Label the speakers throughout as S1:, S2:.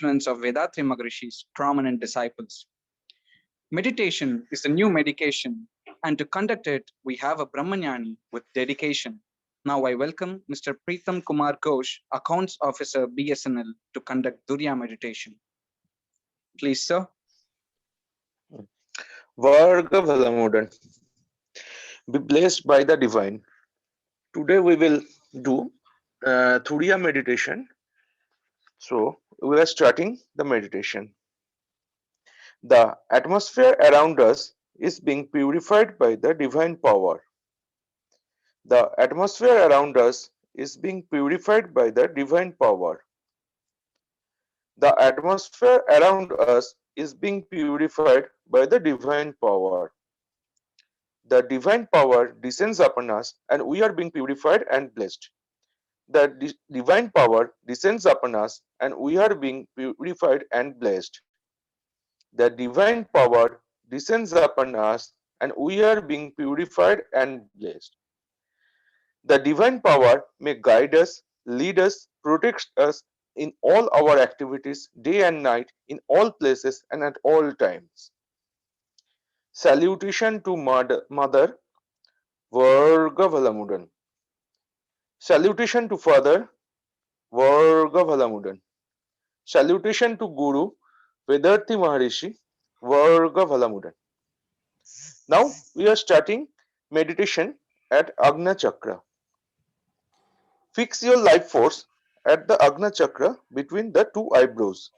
S1: influence of Vethathiri Maharishi's prominent disciples. Meditation is the new medication, and to conduct it, we have a Brahmanyani with dedication. Now I welcome Mr. Pritam Kumar Ghosh, Accounts Officer BSNL, to conduct Durya meditation. Please, sir.
S2: Varga Bhalamudan. Be blessed by the divine. Today we will do Turiya meditation. So we are starting the meditation. The atmosphere around us is being purified by the divine power. The atmosphere around us is being purified by the divine power. The atmosphere around us is being purified by the divine power. The divine power descends upon us and we are being purified and blessed. The divine power descends upon us and we are being purified and blessed. The divine power descends upon us and we are being purified and blessed. The divine power may guide us, lead us, protect us in all our activities, day and night, in all places and at all times. Salutation to Mother Varga Bhalamudan. Salutation to Father Varga Bhalamudan. Salutation to Guru Vethathiri Maharishi Varga Bhalamudan. Now we are starting meditation at Agna Chakra. Fix your life force at the Agna Chakra between the two eyebrows.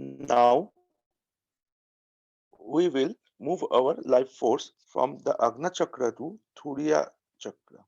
S2: Now we will move our life force from the Agna Chakra to Turiya Chakra.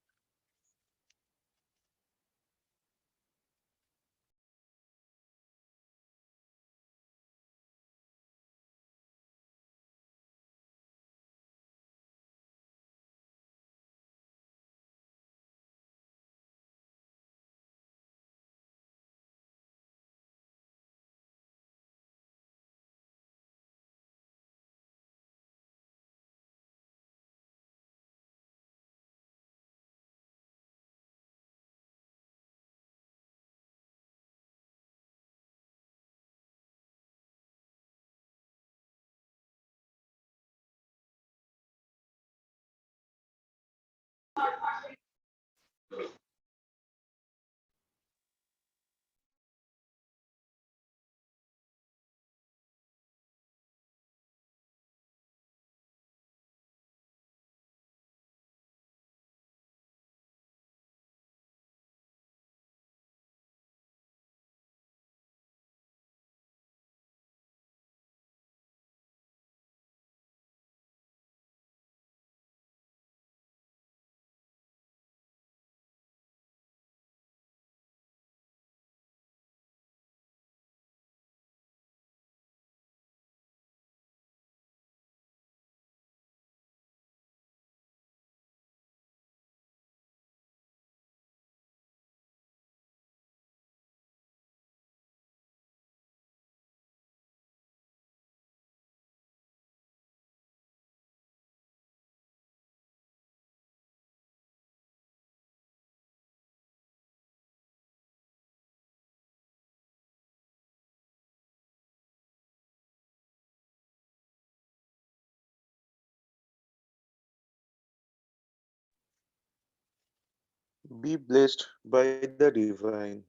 S2: Be blessed by the divine.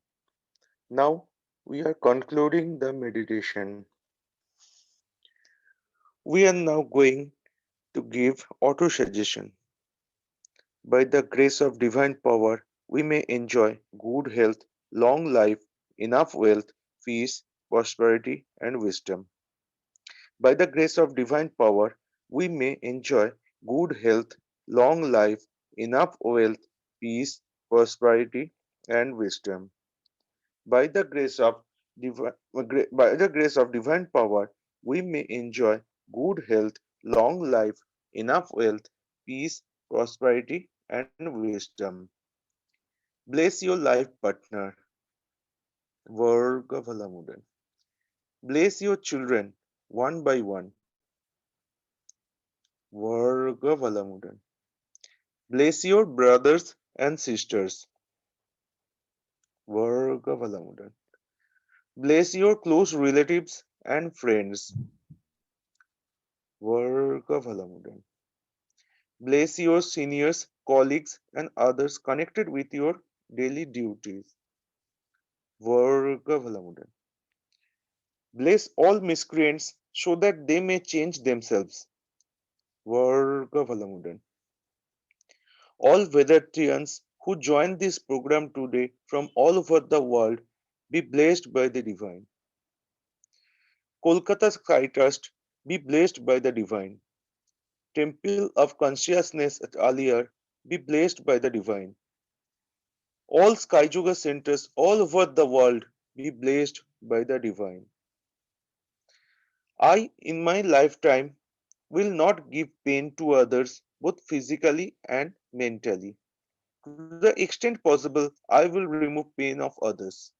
S2: Now we are concluding the meditation. We are now going to give auto suggestion. By the grace of divine power, we may enjoy good health, long life, enough wealth, peace, prosperity, and wisdom. By the grace of divine power, we may enjoy good health, long life, enough wealth, peace, prosperity, and wisdom. By the grace of divine power, we may enjoy good health, long life, enough wealth, peace, prosperity, and wisdom. Bless your life partner. Varga Valamudan. Bless your children one by one. Varga Valamudan. Bless your brothers and sisters. Varga Valamudan. Bless your close relatives and friends. Varga Valamudan. Bless your seniors, colleagues, and others connected with your daily duties. Varga Valamudan. Bless all miscreants so that they may change themselves. Varga Valamudan. All Vedatrians who join this program today from all over the world be blessed by the divine. Kolkata Sky Trust be blessed by the divine. Temple of Consciousness at Aliyar be blessed by the divine. All Sky Yoga centers all over the world be blessed by the divine. I, in my lifetime, will not give pain to others both physically and mentally. To the extent possible, I will remove pain of others.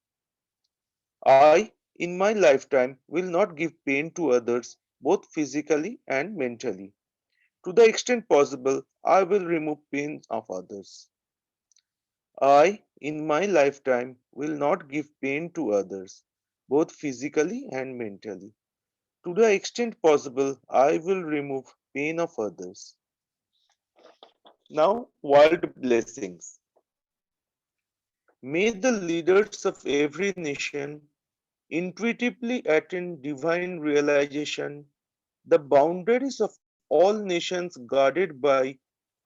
S2: I, in my lifetime, will not give pain to others both physically and mentally. To the extent possible, I will remove pain of others. I, in my lifetime, will not give pain to others, both physically and mentally. To the extent possible, I will remove pain of others. Now, world blessings. May the leaders of every nation intuitively attain divine realization, the boundaries of all nations guarded by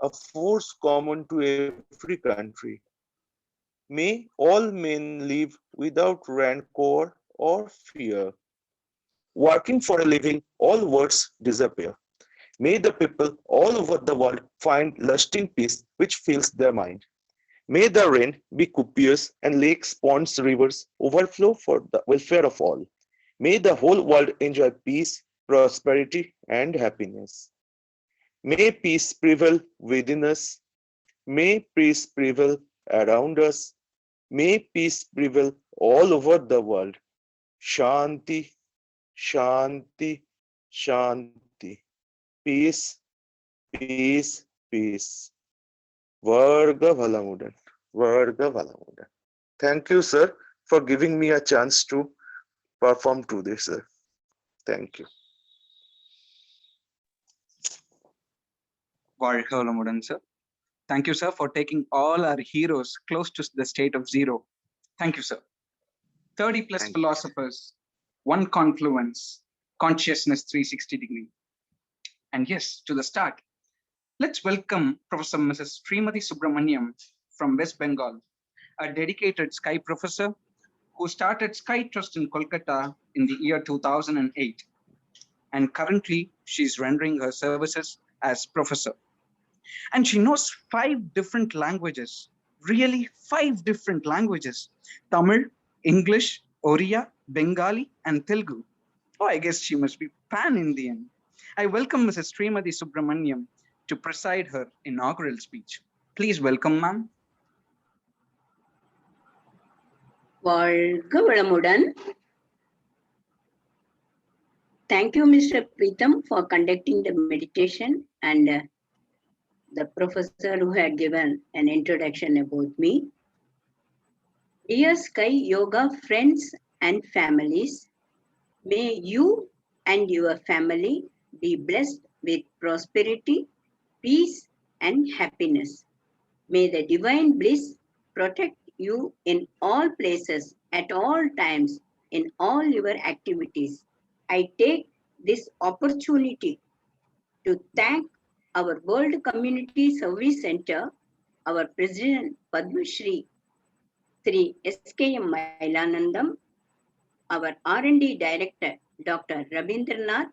S2: a force common to every country. May all men live without rancor or fear. Working for a living, all words disappear. May the people all over the world find lasting peace which fills their mind. May the rain be copious and lakes, ponds, rivers overflow for the welfare of all. May the whole world enjoy peace, prosperity, and happiness. May peace prevail within us. May peace prevail around us. May peace prevail all over the world. Shanti, Shanti, Shanti. Peace, peace, peace. Varga Valamudan. Varga Valamudan. Thank you, sir, for giving me a chance to perform today, sir. Thank you.
S1: Varga Valamudan, sir. Thank you, sir, for taking all our heroes close to the state of zero. Thank you, sir. 30 plus
S2: Thank you.
S1: philosophers, one confluence, consciousness 360 degree. And yes, to the start, let's welcome Professor Mrs. Shrimathy Subramaniam from West Bengal, a dedicated Sky professor who started Sky Trust in Kolkata in the year 2008. And currently, she's rendering her services as professor. And she knows 5 different languages, really 5 different languages: Tamil, English, Oriya, Bengali, and Telugu. Oh, I guess she must be pan-Indian. I welcome Mrs. Srimathy Subramaniam to preside her inaugural speech. Please welcome, ma'am.
S3: வாழ்க வளமுடன். Thank you, Mr. Pritam, for conducting the meditation and the professor who had given an introduction about me. Dear Sky Yoga friends and families, may you and your family be blessed with prosperity, peace, and happiness. May the divine bliss protect you in all places, at all times, in all your activities. I take this opportunity to thank our World Community Service Center, our President Padma Shri S.K.M. Mailanandam, our R&D Director Dr. Rabindranath,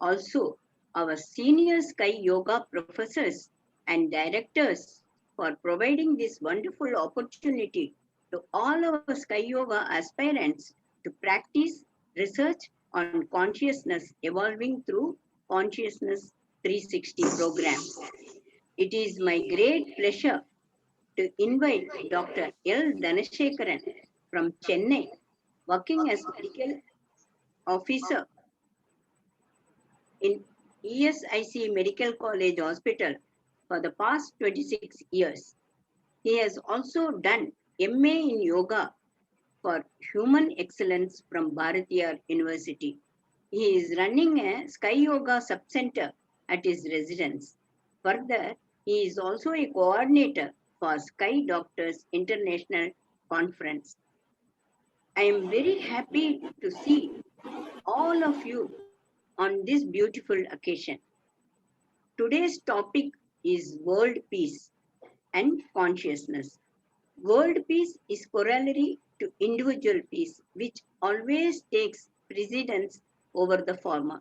S3: also our senior Sky Yoga professors and directors for providing this wonderful opportunity to all our Sky Yoga aspirants to practice research on consciousness evolving through Consciousness 360 program. It is my great pleasure to invite Dr. L. Dhanasekaran from Chennai, working as medical officer in ESIC Medical College Hospital for the past 26 years. He has also done MA in Yoga for Human Excellence from Bharatiyar University. He is running a Sky Yoga Sub-Center at his residence. Further, he is also a coordinator for Sky Doctors International Conference. I am very happy to see all of you on this beautiful occasion. Today's topic is world peace and consciousness. World peace is corollary to individual peace, which always takes precedence over the former.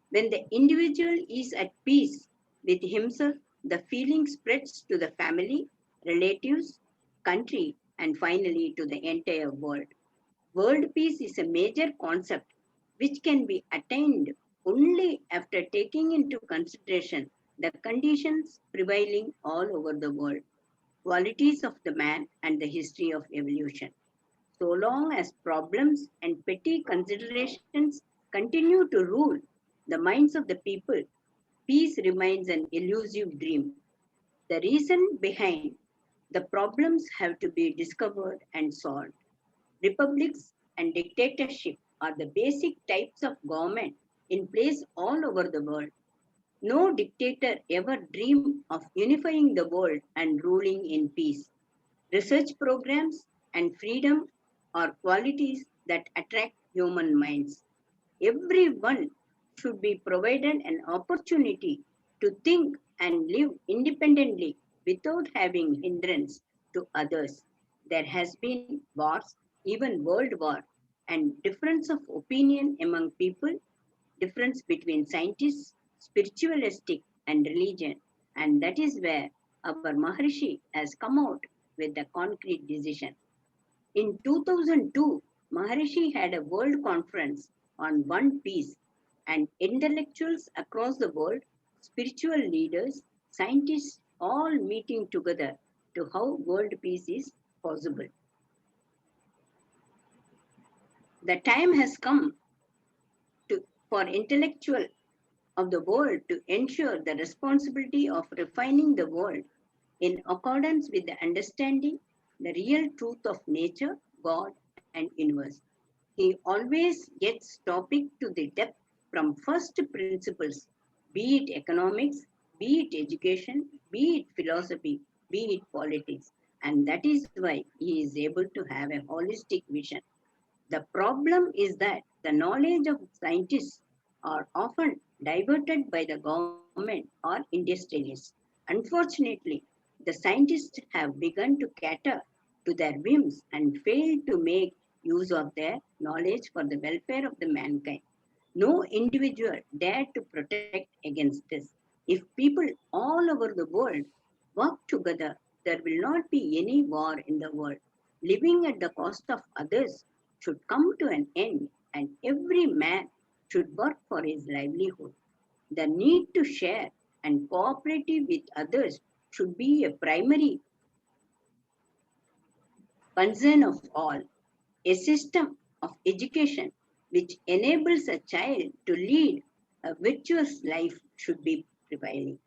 S3: When the individual is at peace with himself, the feeling spreads to the family, relatives, country, and finally to the entire world. World peace is a major concept which can be attained only after taking into consideration the conditions prevailing all over the world, qualities of the man, and the history of evolution. So long as problems and petty considerations continue to rule the minds of the people, peace remains an elusive dream. The reason behind the problems have to be discovered and solved. Republics and dictatorship are the basic types of government in place all over the world. No dictator ever dreamed of unifying the world and ruling in peace. Research programs and freedom are qualities that attract human minds. Everyone should be provided an opportunity to think and live independently without having hindrance to others. There has been wars, even world war, and difference of opinion among people, difference between scientists, spiritualistic, and religion. And that is where our Maharishi has come out with the concrete decision. In 2002, Maharishi had a world conference on One Piece, and intellectuals across the world, spiritual leaders, scientists, all meeting together to how world peace is possible. The time has come for intellectual of the world to ensure the responsibility of refining the world in accordance with the understanding the real truth of nature, God, and universe. He always gets topic to the depth from first principles, be it economics, be it education, be it philosophy, be it politics. And that is why he is able to have a holistic vision. The problem is that the knowledge of scientists are often diverted by the government or industrialists. Unfortunately, the scientists have begun to cater to their whims and failed to make use of their knowledge for the welfare of the mankind. No individual dare to protect against this. If people all over the world work together, there will not be any war in the world. Living at the cost of others should come to an end, and every man should work for his livelihood. The need to share and cooperate with others should be a primary concern of all. A system of education which enables a child to lead a virtuous life should be prevailing.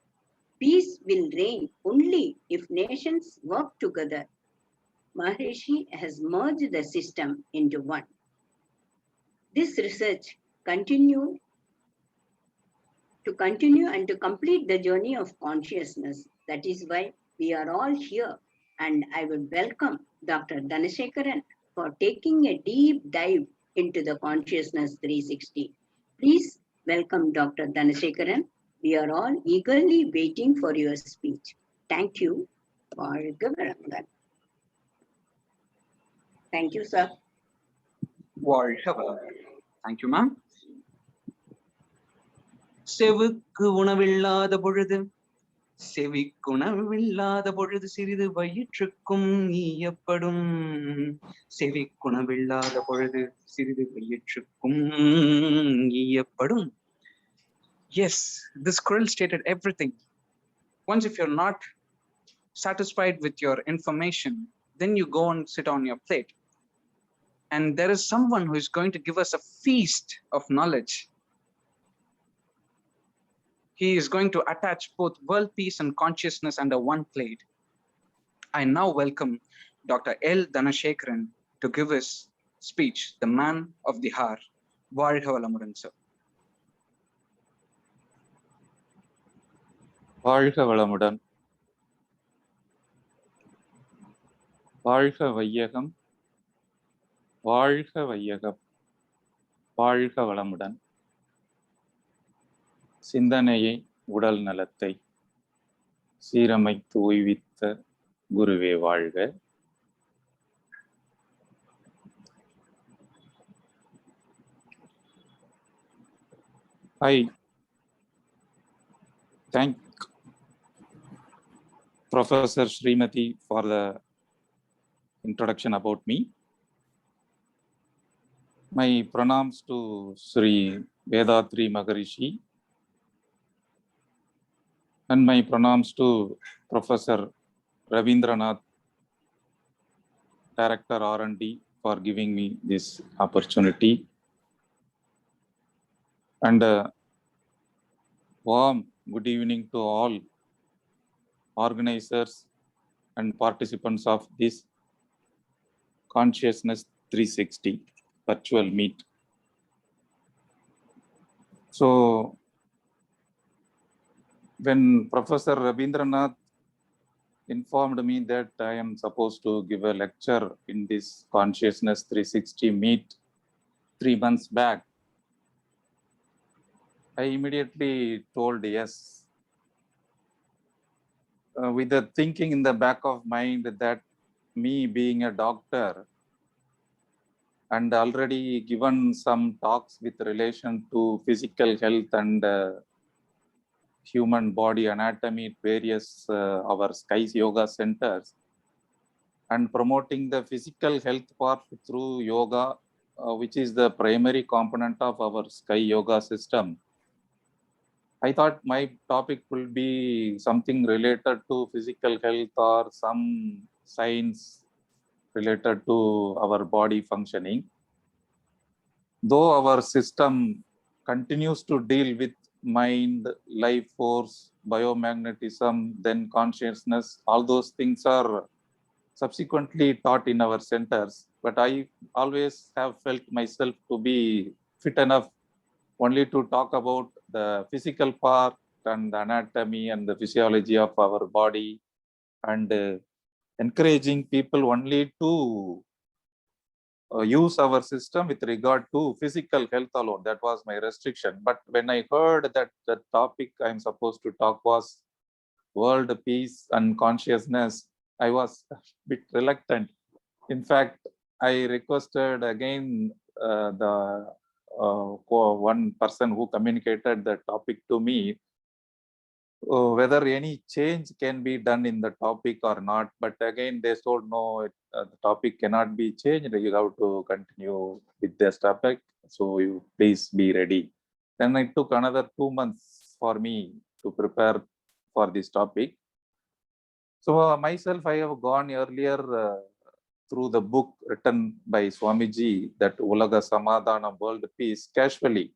S3: Peace will reign only if nations work together. Maharishi has merged the system into one. This research continue and to complete the journey of consciousness. That is why we are all here. And I would welcome Dr. Dhanasekaran for taking a deep dive into the Consciousness 360. Please welcome Dr. Dhanasekaran. We are all eagerly waiting for your speech. Thank you. Thank you, sir.
S1: Thank you, ma'am. செவுக்கு உணவில்லாத பொழுது செவிக்குணவில்லாத பொழுது சிறிது வயிற்றுக்கும் ஈயப்படும் செவிக்குணவில்லாத பொழுது சிறிது வயிற்றுக்கும் ஈயப்படும். Yes, this squirrel stated everything. Once if you're not satisfied with your information, then you go and sit on your plate. And there is someone who is going to give us a feast of knowledge. He is going to attach both world peace and consciousness under one plate. I now welcome Dr. L. Dhanasekaran to give his speech, the man of the hour. Varga valamudan, sir.
S4: Varga valamudan. Varga vayyagam. Varga vayyagam. Varga valamudan. சிந்தனையை உடல் நலத்தை சீரமைத்து ஓய்வித்த குருவே வாழ்க. I thank Professor Shrimathy for the introduction about me. My pranams to Sri Vethathiri Maharishi and my pranams to Professor Rabindranath, Director-R&D, for giving me this opportunity. And warm good evening to all organizers and participants of this Consciousness 360 virtual meet. So, when Professor Rabindranath informed me that I am supposed to give a lecture in this Consciousness 360 meet 3 months back, I immediately told yes, with the thinking in the back of mind that me being a doctor and already given some talks with relation to physical health and human body anatomy at various our Sky's yoga centers, and promoting the physical health part through yoga, which is the primary component of our Sky yoga system. I thought my topic will be something related to physical health or some science related to our body functioning. Though our system continues to deal with mind, life force, biomagnetism, then consciousness, all those things are subsequently taught in our centers. But I always have felt myself to be fit enough only to talk about the physical part and the anatomy and the physiology of our body, and encouraging people only to use our system with regard to physical health alone. That was my restriction. But when I heard that the topic I'm supposed to talk was world peace and consciousness, I was a bit reluctant. In fact, I requested again the one person who communicated the topic to me, whether any change can be done in the topic or not. But again, they told no, the topic cannot be changed. You have to continue with this topic. So you please be ready. Then it took another 2 months for me to prepare for this topic. So myself, I have gone earlier through the book written by Swamiji, that Ulaga Samadhanam, World Peace, casually.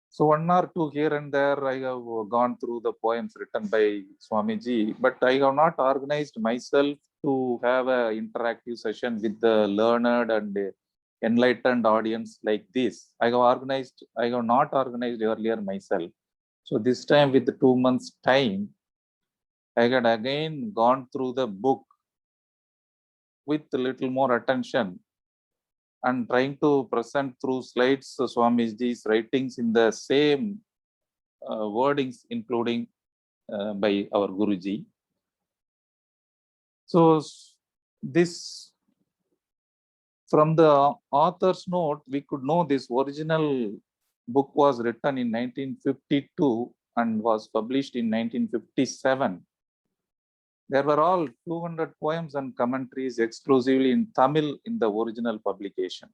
S4: So one or two here and there, I have gone through the poems written by Swamiji, but I have not organized myself to have an interactive session with the learned and enlightened audience like this. I have not organized earlier myself. So this time with the 2 months time, I had again gone through the book with a little more attention and trying to present through slides Swamiji's writings in the same wordings, including by our Guruji. So this, from the author's note, we could know this original book was written in 1952 and was published in 1957. There were all 200 poems and commentaries exclusively in Tamil in the original publication.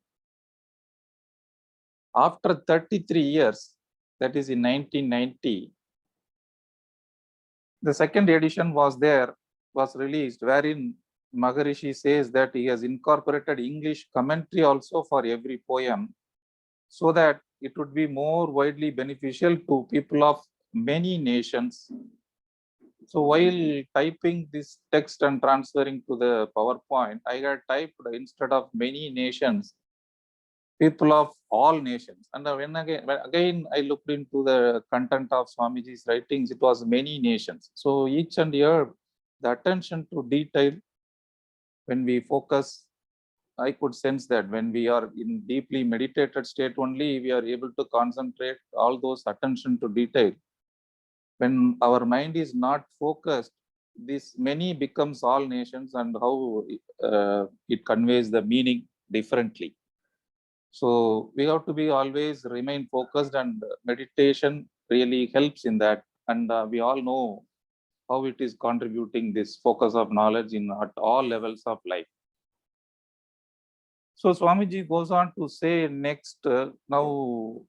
S4: After 33 years, that is in 1990, the second edition was released, wherein Maharishi says that he has incorporated English commentary also for every poem, so that it would be more widely beneficial to people of many nations. So while typing this text and transferring to the PowerPoint, I had typed, instead of many nations, people of all nations. And when again I looked into the content of Swamiji's writings, it was many nations. So each and here, the attention to detail, when we focus, I could sense that when we are in deeply meditated state only, we are able to concentrate all those attention to detail. When our mind is not focused, this many becomes all nations, and how it conveys the meaning differently. So we have to be always remain focused, and meditation really helps in that. And we all know how it is contributing this focus of knowledge at all levels of life. So Swamiji goes on to say next, now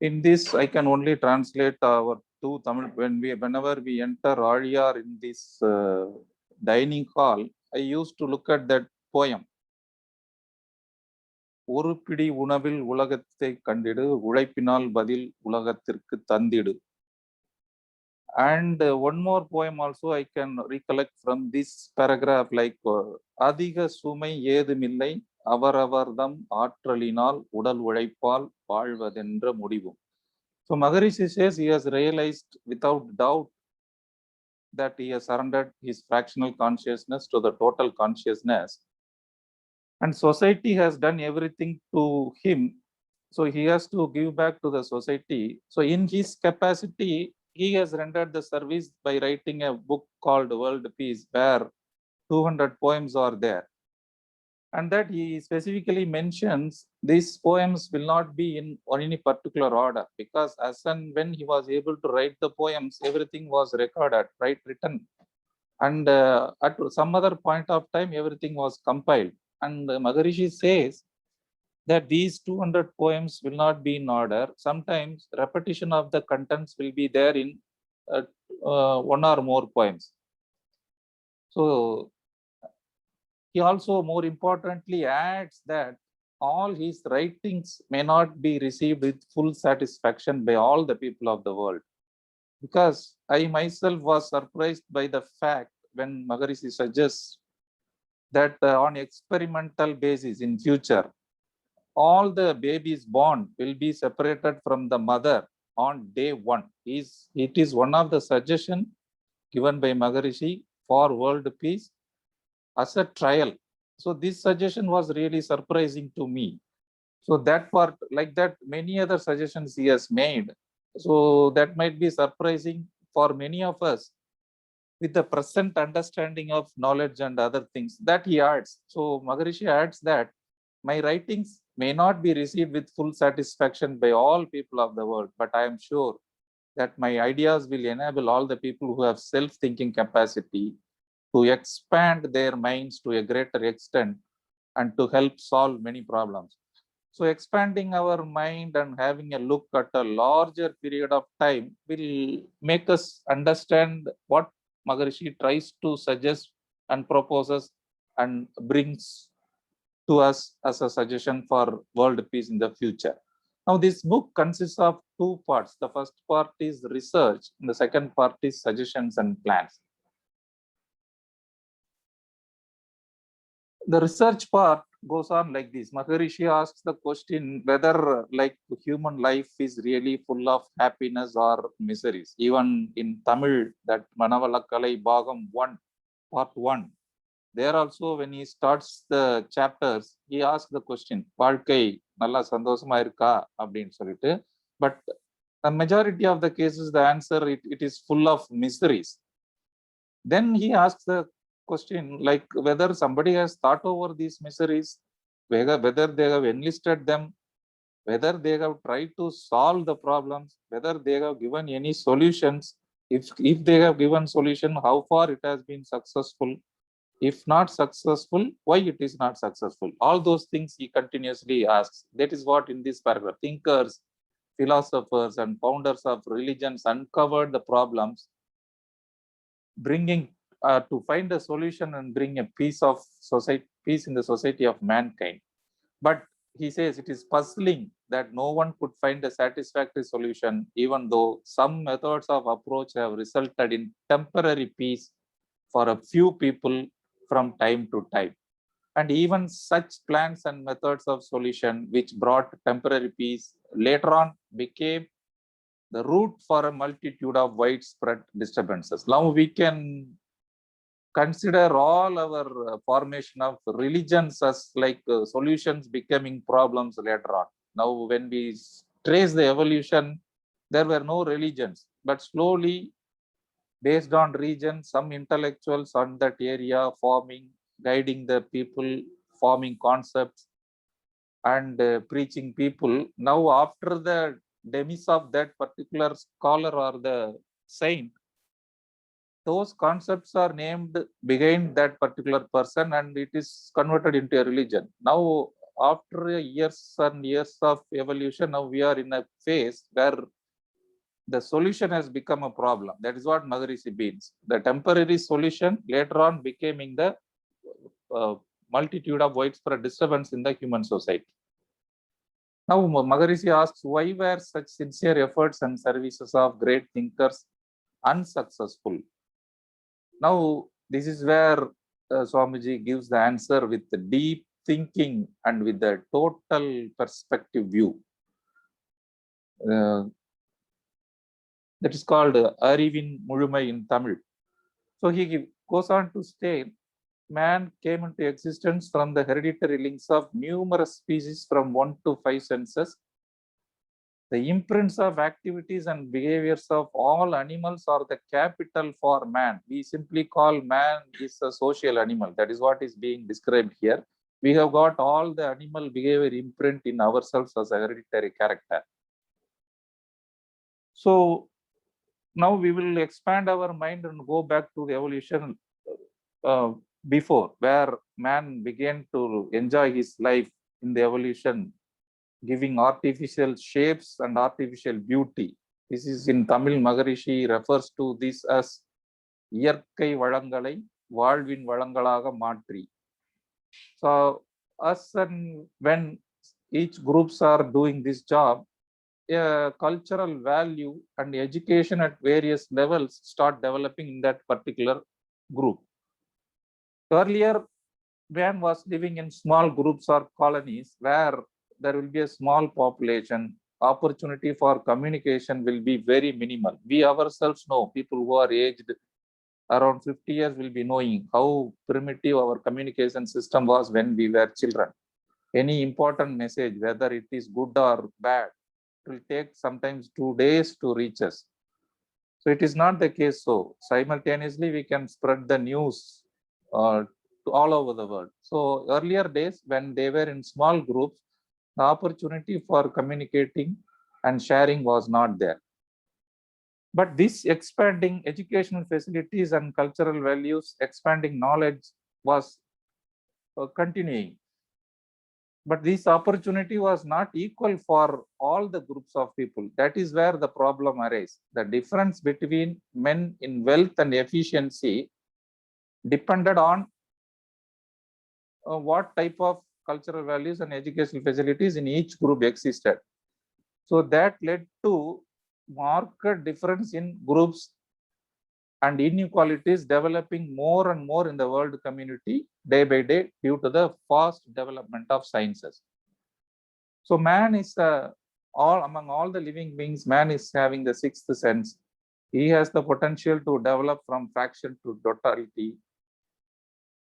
S4: in this I can only translate our two Tamil. Whenever we enter Aliyar in this dining hall, I used to look at that poem. ஒரு பிடி உணவில் உலகத்தை கண்டிடு, உழைப்பினால் பதில் உலகத்திற்கு தந்திடு. And one more poem also I can recollect from this paragraph, like அதிக சுமை ஏதுமில்லை, அவரவர்தம் ஆற்றலினால் உடல் உழைப்பால் வாழ்வதென்ற முடிவும். So Maharishi says he has realized without doubt that he has surrendered his fractional consciousness to the total consciousness, and society has done everything to him. So he has to give back to the society. So in his capacity, he has rendered the service by writing a book called World Peace, where 200 poems are there. And that he specifically mentions these poems will not be in any particular order, because as and when he was able to write the poems, everything was recorded, written. And at some other point of time, everything was compiled. And Maharishi says that these 200 poems will not be in order. Sometimes repetition of the contents will be there in one or more poems. So he also more importantly adds that all his writings may not be received with full satisfaction by all the people of the world. Because I myself was surprised by the fact when Maharishi suggests that on experimental basis in future, all the babies born will be separated from the mother on day one. It is one of the suggestions given by Maharishi for world peace as a trial. So this suggestion was really surprising to me. So that part, like that, many other suggestions he has made. So that might be surprising for many of us with the present understanding of knowledge and other things that he adds. So Maharishi adds that my writings may not be received with full satisfaction by all people of the world, but I am sure that my ideas will enable all the people who have self-thinking capacity to expand their minds to a greater extent and to help solve many problems. So expanding our mind and having a look at a larger period of time will make us understand what Maharishi tries to suggest and proposes and brings to us as a suggestion for world peace in the future. Now, this book consists of two parts. The first part is research, and the second part is suggestions and plans. The research part goes on like this. Maharishi asks the question whether like human life is really full of happiness or miseries. Even in Tamil, that Manavalakalai Bhagam 1, part 1, there also when he starts the chapters, he asks the question, Valkai nalla sandosama irka அப்படின்னு சொல்லிட்டு. But the majority of the cases, the answer, it is full of miseries. Then he asks the question like whether somebody has thought over these miseries, whether they have enlisted them, whether they have tried to solve the problems, whether they have given any solutions. If they have given solution, how far it has been successful. If not successful, why it is not successful. All those things he continuously asks. That is what in this paragraph, thinkers, philosophers, and founders of religions uncovered the problems, bringing to find a solution and bring a peace in the society of mankind. But he says it is puzzling that no one could find a satisfactory solution, even though some methods of approach have resulted in temporary peace for a few people from time to time. And even such plans and methods of solution which brought temporary peace later on became the root for a multitude of widespread disturbances. Now we can consider all our formation of religions as like solutions becoming problems later on. Now, when we trace the evolution, there were no religions, but slowly, based on region, some intellectuals on that area forming, guiding the people, forming concepts, and preaching people. Now, after the demise of that particular scholar or the saint, those concepts are named behind that particular person and it is converted into a religion. Now, after years and years of evolution, now we are in a phase where the solution has become a problem. That is what Maharishi means. The temporary solution later on becoming the multitude of widespread disturbance in the human society. Now, Maharishi asks, why were such sincere efforts and services of great thinkers unsuccessful? Now, this is where Swamiji gives the answer with the deep thinking and with the total perspective view. That is called Arivin Muzhumai in Tamil. So he goes on to state, man came into existence from the hereditary links of numerous species from 1 to 5 senses. The imprints of activities and behaviors of all animals are the capital for man. We simply call man is a social animal. That is what is being described here. We have got all the animal behavior imprint in ourselves as a hereditary character. So now we will expand our mind and go back to the evolution before, where man began to enjoy his life in the evolution, giving artificial shapes and artificial beauty. This is in Tamil, Maharishi refers to this as Iyarkai Valangalai Valvin Valangalaga Matri. So us and when each groups are doing this job, cultural value and education at various levels start developing in that particular group. Earlier, man was living in small groups or colonies where there will be a small population opportunity for communication will be very minimal. We ourselves know, people who are aged around 50 years will be knowing how primitive our communication system was when we were children. Any important message, whether it is good or bad, it will take sometimes 2 days to reach us. So it is not the case. So simultaneously, we can spread the news to all over the world. So earlier days, when they were in small groups, the opportunity for communicating and sharing was not there. But this expanding educational facilities and cultural values, expanding knowledge was continuing. But this opportunity was not equal for all the groups of people. That is where the problem arises. The difference between men in wealth and efficiency depended on what type of cultural values and educational facilities in each group existed. So that led to marked difference in groups and inequalities developing more and more in the world community day by day due to the fast development of sciences. So man is among all the living beings, man is having the sixth sense. He has the potential to develop from fraction to totality.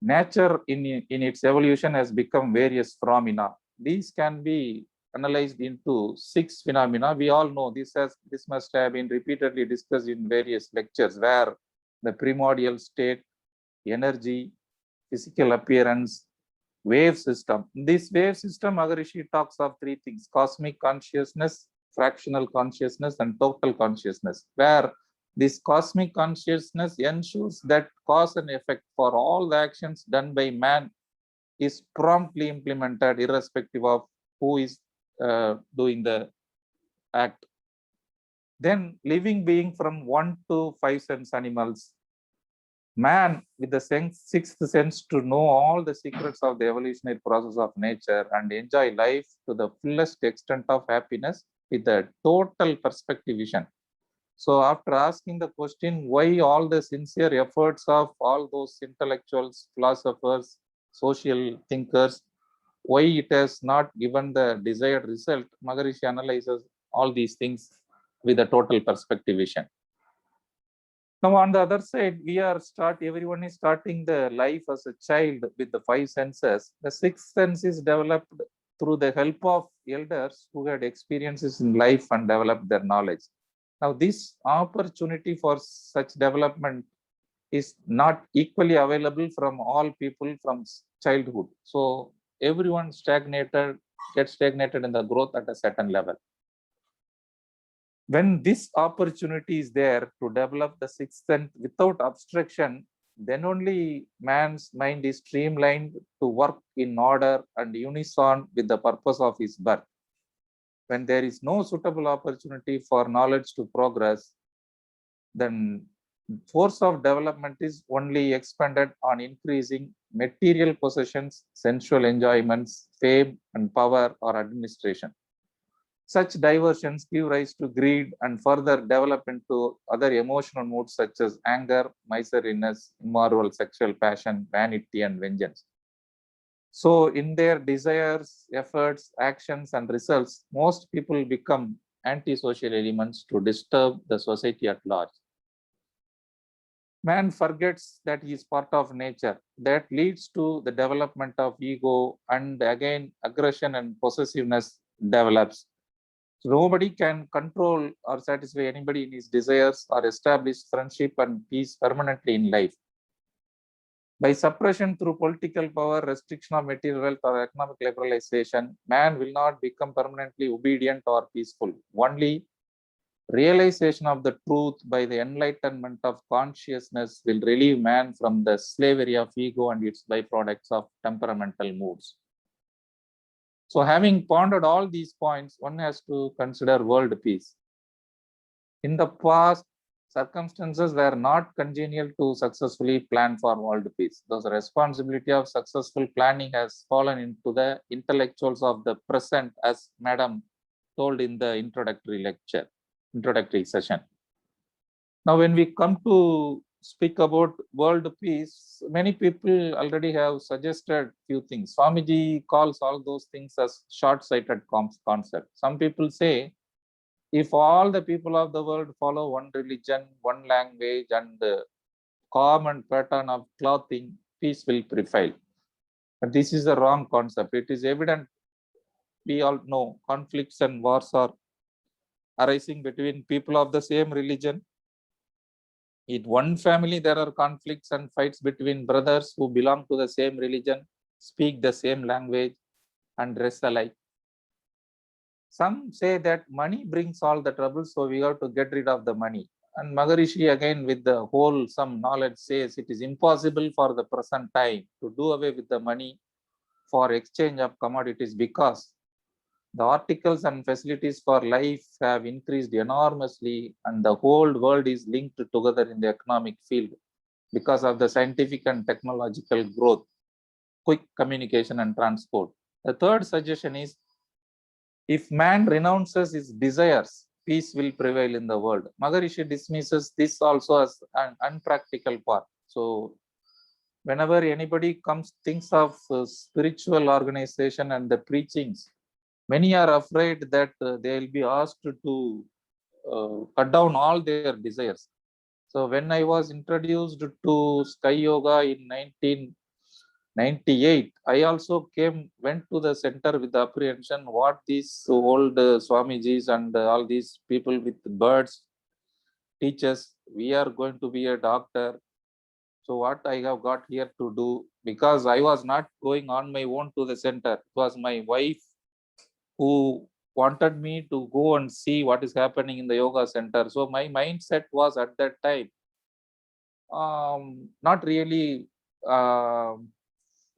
S4: Nature in its evolution has become various phenomena. These can be analyzed into 6 phenomena. We all know this must have been repeatedly discussed in various lectures, where the primordial state, energy, physical appearance, wave system. This wave system, Maharishi talks of 3 things: cosmic consciousness, fractional consciousness, and total consciousness, where this cosmic consciousness ensures that cause and effect for all the actions done by man is promptly implemented, irrespective of who is doing the act. Then living being from 1 to 5 sense animals, man with the sixth sense to know all the secrets of the evolutionary process of nature and enjoy life to the fullest extent of happiness with a total perspective vision. So after asking the question, why all the sincere efforts of all those intellectuals, philosophers, social thinkers, why it has not given the desired result, Maharishi analyzes all these things with a total perspective vision. Now, on the other side, everyone is starting the life as a child with the 5 senses. The 6th sense is developed through the help of elders who had experiences in life and developed their knowledge. Now, this opportunity for such development is not equally available from all people from childhood. So everyone gets stagnated in the growth at a certain level. When this opportunity is there to develop the 6th sense without obstruction, then only man's mind is streamlined to work in order and unison with the purpose of his birth. When there is no suitable opportunity for knowledge to progress, then force of development is only expended on increasing material possessions, sensual enjoyments, fame and power or administration. Such diversions give rise to greed and further develop into other emotional moods such as anger, miserliness, immoral sexual passion, vanity, and vengeance. So in their desires, efforts, actions, and results, most people become antisocial elements to disturb the society at large. Man forgets that he is part of nature. That leads to the development of ego, and again, aggression and possessiveness develops. So nobody can control or satisfy anybody in his desires or establish friendship and peace permanently in life. By suppression through political power, restriction of material wealth, or economic liberalization, man will not become permanently obedient or peaceful. Only realization of the truth by the enlightenment of consciousness will relieve man from the slavery of ego and its byproducts of temperamental moods. So having pondered all these points, one has to consider world peace. In the past, circumstances were not congenial to successfully plan for world peace. The responsibility of successful planning has fallen into the intellectuals of the present, as Madam told in the introductory session. Now, when we come to speak about world peace, many people already have suggested few things. Swamiji calls all those things as short-sighted concepts. Some people say If all the people of the world follow one religion, one language, and common pattern of clothing, peace will prevail. But this is a wrong concept. It is evident, we all know, conflicts and wars are arising between people of the same religion. In one family, there are conflicts and fights between brothers who belong to the same religion, speak the same language, and dress alike. Some say that money brings all the trouble, so we have to get rid of the money. And Maharishi, again, with the wholesome knowledge, says it is impossible for the present time to do away with the money for exchange of commodities, because the articles and facilities for life have increased enormously, and the whole world is linked together in the economic field because of the scientific and technological growth, quick communication and transport. The third suggestion is, if man renounces his desires, peace will prevail in the world. Maharishi dismisses this also as an unpractical part. So whenever anybody thinks of spiritual organization and the preachings, many are afraid that they will be asked to cut down all their desires. So when I was introduced to Sky Yoga in 1998, I also went to the center with the apprehension what these old Swamijis and all these people with birds teach us. We are going to be a doctor. So what I have got here to do, because I was not going on my own to the center. It was my wife who wanted me to go and see what is happening in the yoga center. So my mindset was at that time not really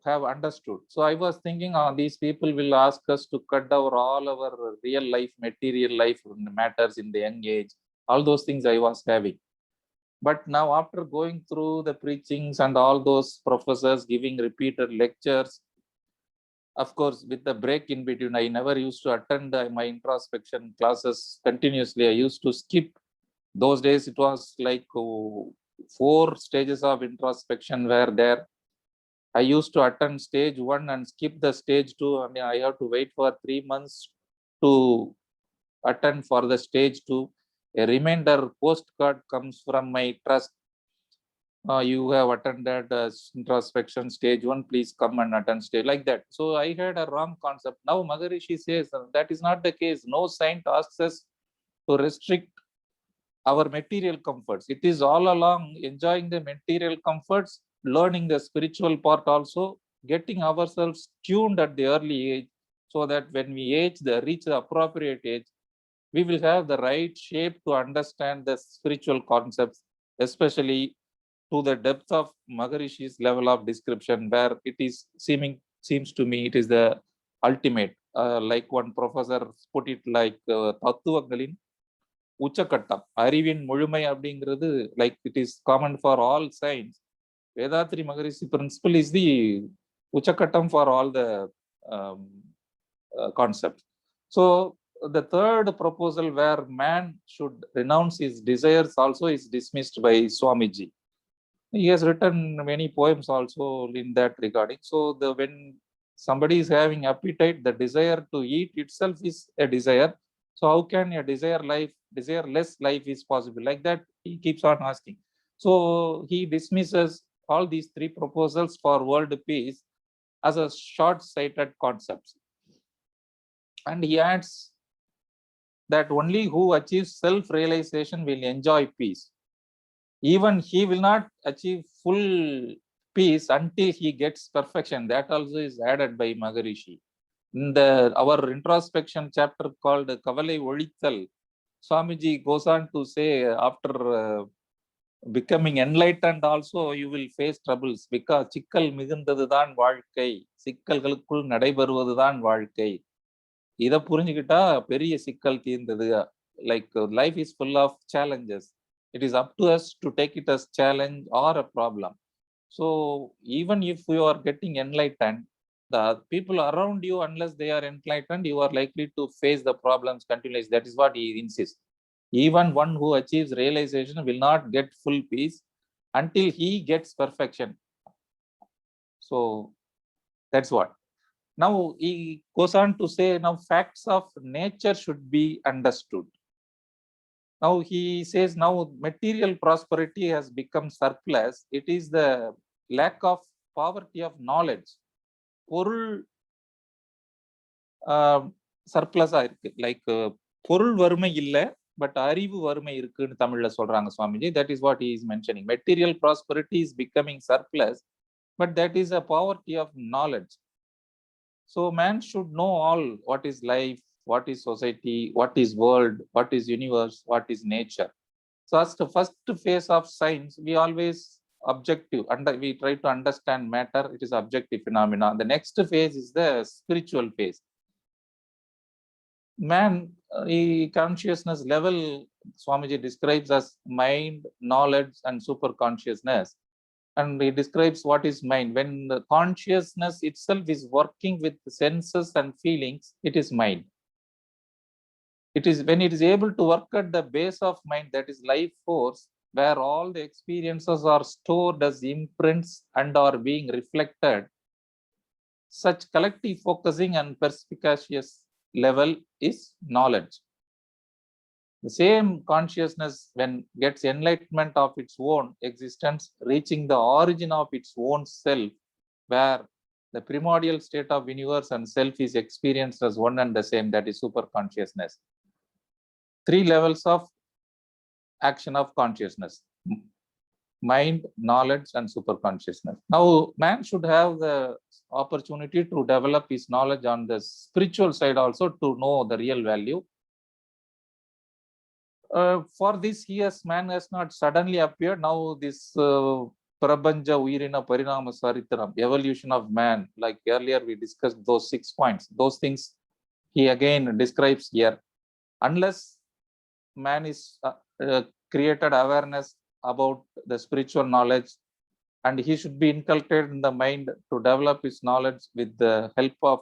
S4: have understood. So I was thinking, these people will ask us to cut down all our real life, material life matters in the young age. All those things I was having. But now, after going through the preachings and all those professors giving repeated lectures, of course, with the break in between, I never used to attend my introspection classes continuously. I used to skip. Those days, it was like 4 stages of introspection were there. I used to attend stage 1 and skip the stage 2. I mean, I have to wait for 3 months to attend for the stage 2. A reminder postcard comes from my trust. You have attended introspection stage 1, please come and attend stage, like that. So I had a wrong concept. Now Maharishi says that is not the case. No saint asks us to restrict our material comforts. It is all along enjoying the material comforts, learning the spiritual part also, getting ourselves tuned at the early age, so that when we reach the appropriate age, we will have the right shape to understand the spiritual concepts, especially to the depth of Maharishi's level of description, where it is seems to me it is the ultimate. Like one professor put it like தத்துவங்களின் உச்சக்கட்டம், அறிவின் முழுமை அப்படிங்கிறது, like it is common for all science. Vethathiri Maharishi principle is the uchakattam for all the concepts. So the third proposal, where man should renounce his desires, also is dismissed by Swamiji. He has written many poems also in that regarding. So when somebody is having appetite, the desire to eat itself is a desire. So how can a desireless life is possible? Like that, he keeps on asking. So he dismisses all these 3 proposals for world peace as a short-sighted concepts. And he adds that only who achieves self-realization will enjoy peace. Even he will not achieve full peace until he gets perfection. That also is added by Maharishi. In our introspection chapter called Kavalai Olithal, Swamiji goes on to say, after becoming enlightened also, you will face troubles, because சிக்கல் மிகுந்ததுதான் வாழ்க்கை, சிக்கல்களுக்குள் நடைபெறுவதுதான் வாழ்க்கை. இதை புரிஞ்சுக்கிட்டா பெரிய சிக்கல் தீர்ந்தது. Like life is full of challenges. It is up to us to take it as challenge or a problem. So even if you are getting enlightened, the people around you, unless they are enlightened, you are likely to face the problems continuously. That is what he insists. Even one who achieves realization will not get full peace until he gets perfection. So that's what. Now he goes on to say, now facts of nature should be understood. Now he says now material prosperity has become surplus. It is the lack of poverty of knowledge. பொருள் சர்ப்ளஸா இருக்கு, like பொருள் வறுமை இல்லை, but அறிவு வறுமை இருக்குன்னு தமிழ்ல சொல்றாங்க Swamiji. That is what he is mentioning. Material prosperity is becoming surplus, but that is a poverty of knowledge. So man should know all what is life, what is society, what is world, what is universe, what is nature. So as the first phase of science, we always objective, and we try to understand matter. It is objective phenomena. The next phase is the spiritual phase. Man, consciousness level, Swamiji describes as mind, knowledge, and super consciousness. And he describes what is mind. When the consciousness itself is working with the senses and feelings, it is mind. It is when it is able to work at the base of mind, that is life force, where all the experiences are stored as imprints and are being reflected. Such collective focusing and perspicacious level is knowledge. The same consciousness, when gets enlightenment of its own existence, reaching the origin of its own self, where the primordial state of universe and self is experienced as one and the same, that is super consciousness. 3 levels of action of consciousness: mind, knowledge, and super consciousness. Now, man should have the opportunity to develop his knowledge on the spiritual side also, to know the real value. For this, man has not suddenly appeared. Now, this Prabanja Uirina Parinama Saritaram, evolution of man, like earlier we discussed those 6 points. Those things he again describes here. Unless man is created awareness about the spiritual knowledge, and he should be inculcated in the mind to develop his knowledge with the help of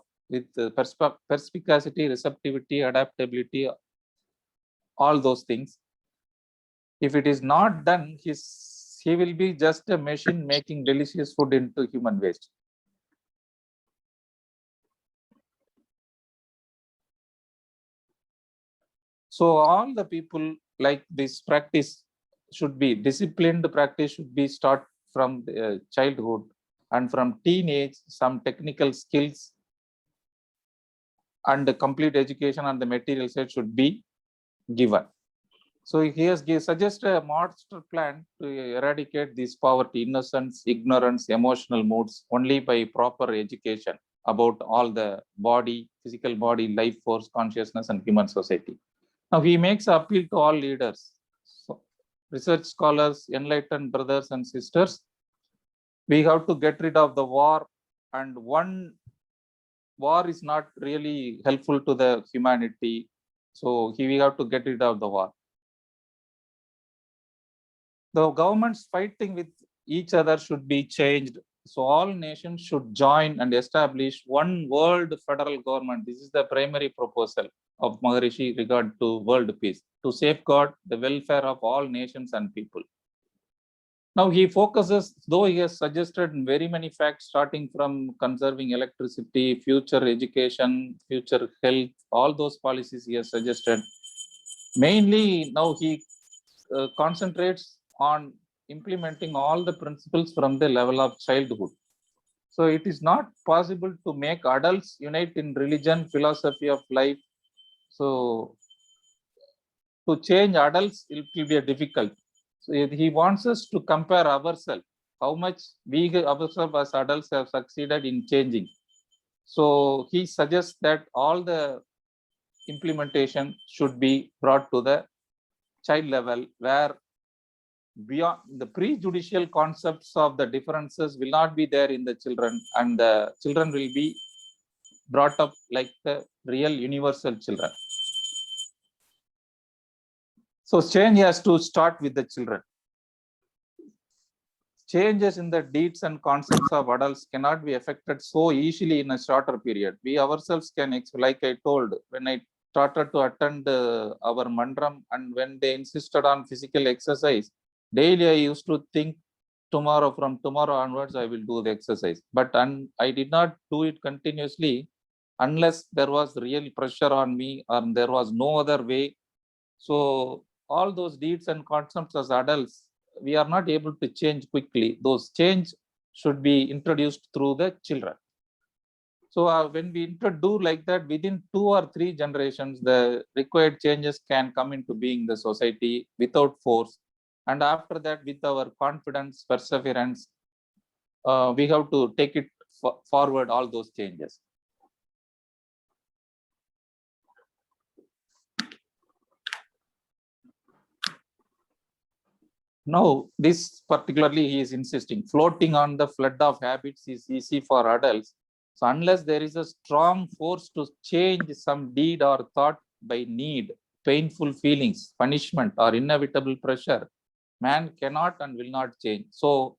S4: perspicacity, receptivity, adaptability, all those things. If it is not done, he will be just a machine making delicious food into human waste. So all the people, like this practice should be disciplined. Practice should be start from childhood, and from teenage some technical skills and the complete education on the material side should be given. So he has suggested a master plan to eradicate this poverty, innocence, ignorance, emotional moods only by proper education about all the body, physical body, life force, consciousness, and human society. Now he makes an appeal to all leaders, so research scholars, enlightened brothers and sisters. We have to get rid of the war, and one war is not really helpful to the humanity. So we have to get rid of the war. The governments fighting with each other should be changed. So all nations should join and establish one world federal government. This is the primary proposal of Maharishi regard to world peace, to safeguard the welfare of all nations and people. Now he focuses, though he has suggested very many facts, starting from conserving electricity, future education, future health, all those policies he has suggested. Mainly now he concentrates on implementing all the principles from the level of childhood. So it is not possible to make adults unite in religion, philosophy of life. So to change adults, it will be difficult. So he wants us to compare ourselves, how much we ourselves as adults have succeeded in changing. So he suggests that all the implementation should be brought to the child level, where beyond the prejudicial concepts of the differences will not be there in the children, and the children will be brought up like the real universal children. So change has to start with the children. Changes in the deeds and concepts of adults cannot be affected so easily in a shorter period. We ourselves can, like I told, when I started to attend our mandram, and when they insisted on physical exercise, daily I used to think, from tomorrow onwards I will do the exercise. But I did not do it continuously unless there was real pressure on me, or there was no other way. So all those deeds and concepts as adults, we are not able to change quickly. Those change should be introduced through the children. So when we do like that, within 2 or 3 generations, the required changes can come into being the society without force. And after that, with our confidence, perseverance, we have to take it forward, all those changes. Now, this particularly he is insisting, floating on the flood of habits is easy for adults. So unless there is a strong force to change some deed or thought by need, painful feelings, punishment, or inevitable pressure, man cannot and will not change. So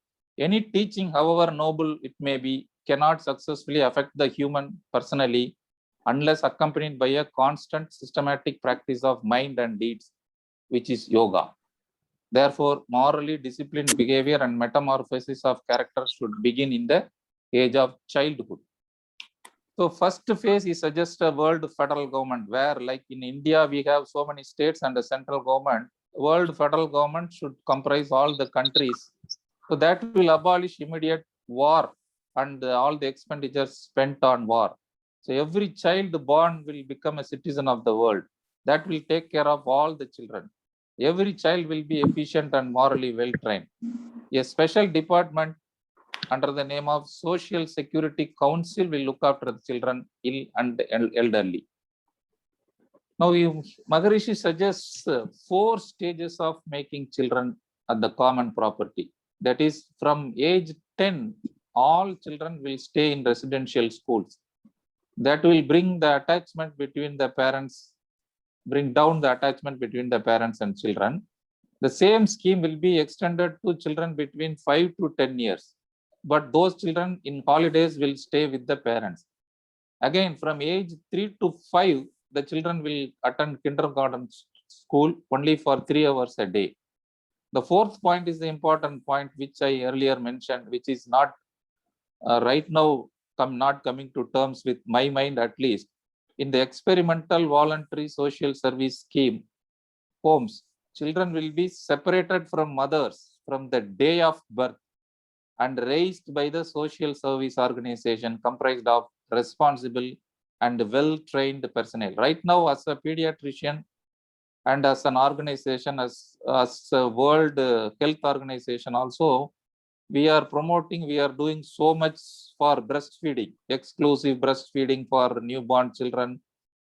S4: any teaching, however noble it may be, cannot successfully affect the human personally unless accompanied by a constant systematic practice of mind and deeds, which is yoga. Therefore, morally disciplined behavior and metamorphosis of character should begin in the age of childhood. So first phase, he suggests a world federal government where, like in India, we have so many states and a central government. World federal government should comprise all the countries. So that will abolish immediate war and all the expenditures spent on war. So every child born will become a citizen of the world. That will take care of all the children. Every child will be efficient and morally well trained. A special department under the name of Social Security Council will look after the children, ill and elderly. Now, Maharishi suggests 4 stages of making children at the common property. That is, from age 10, all children will stay in residential schools. That will bring the attachment between the parents, bring down the attachment between the parents and children. The same scheme will be extended to children between 5 to 10 years. But those children in holidays will stay with the parents. Again, from age 3 to 5, the children will attend kindergarten school only for 3 hours a day. The 4th point is the important point, which I earlier mentioned, which is not right now not coming to terms with my mind at least. In the experimental voluntary social service scheme, homes, children will be separated from mothers from the day of birth and raised by the social service organization comprised of responsible and well-trained personnel. Right now, as a pediatrician and as an organization, as a World Health Organization also, we are promoting, we are doing so much for breastfeeding, exclusive breastfeeding for newborn children.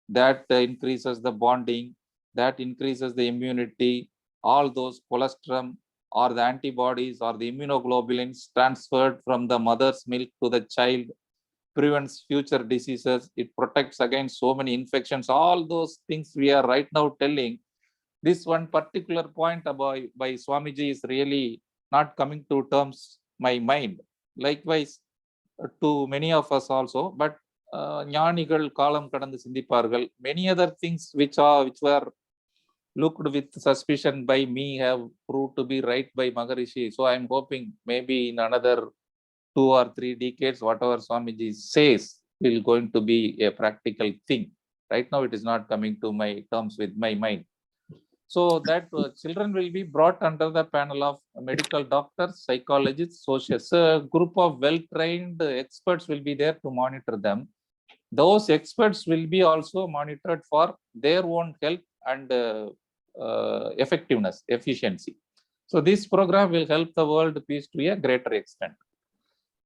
S4: That increases the bonding, that increases the immunity, all those colostrum or the antibodies or the immunoglobulins transferred from the mother's milk to the child, prevents future diseases, it protects against so many infections. All those things we are right now telling. This one particular point by Swamiji is really not coming to terms my mind. Likewise, to many of us also, but ஞானிகள் காலம் கடந்து சிந்திப்பார்கள். Many other things which were looked with suspicion by me have proved to be right by Maharishi. So I'm hoping maybe in another 2 or 3 decades, whatever Swamiji says will going to be a practical thing. Right now, it is not coming to my terms with my mind. So that children will be brought under the panel of medical doctors, psychologists, socialists. A group of well-trained experts will be there to monitor them. Those experts will be also monitored for their own health and effectiveness, efficiency. So this program will help the world peace to a greater extent.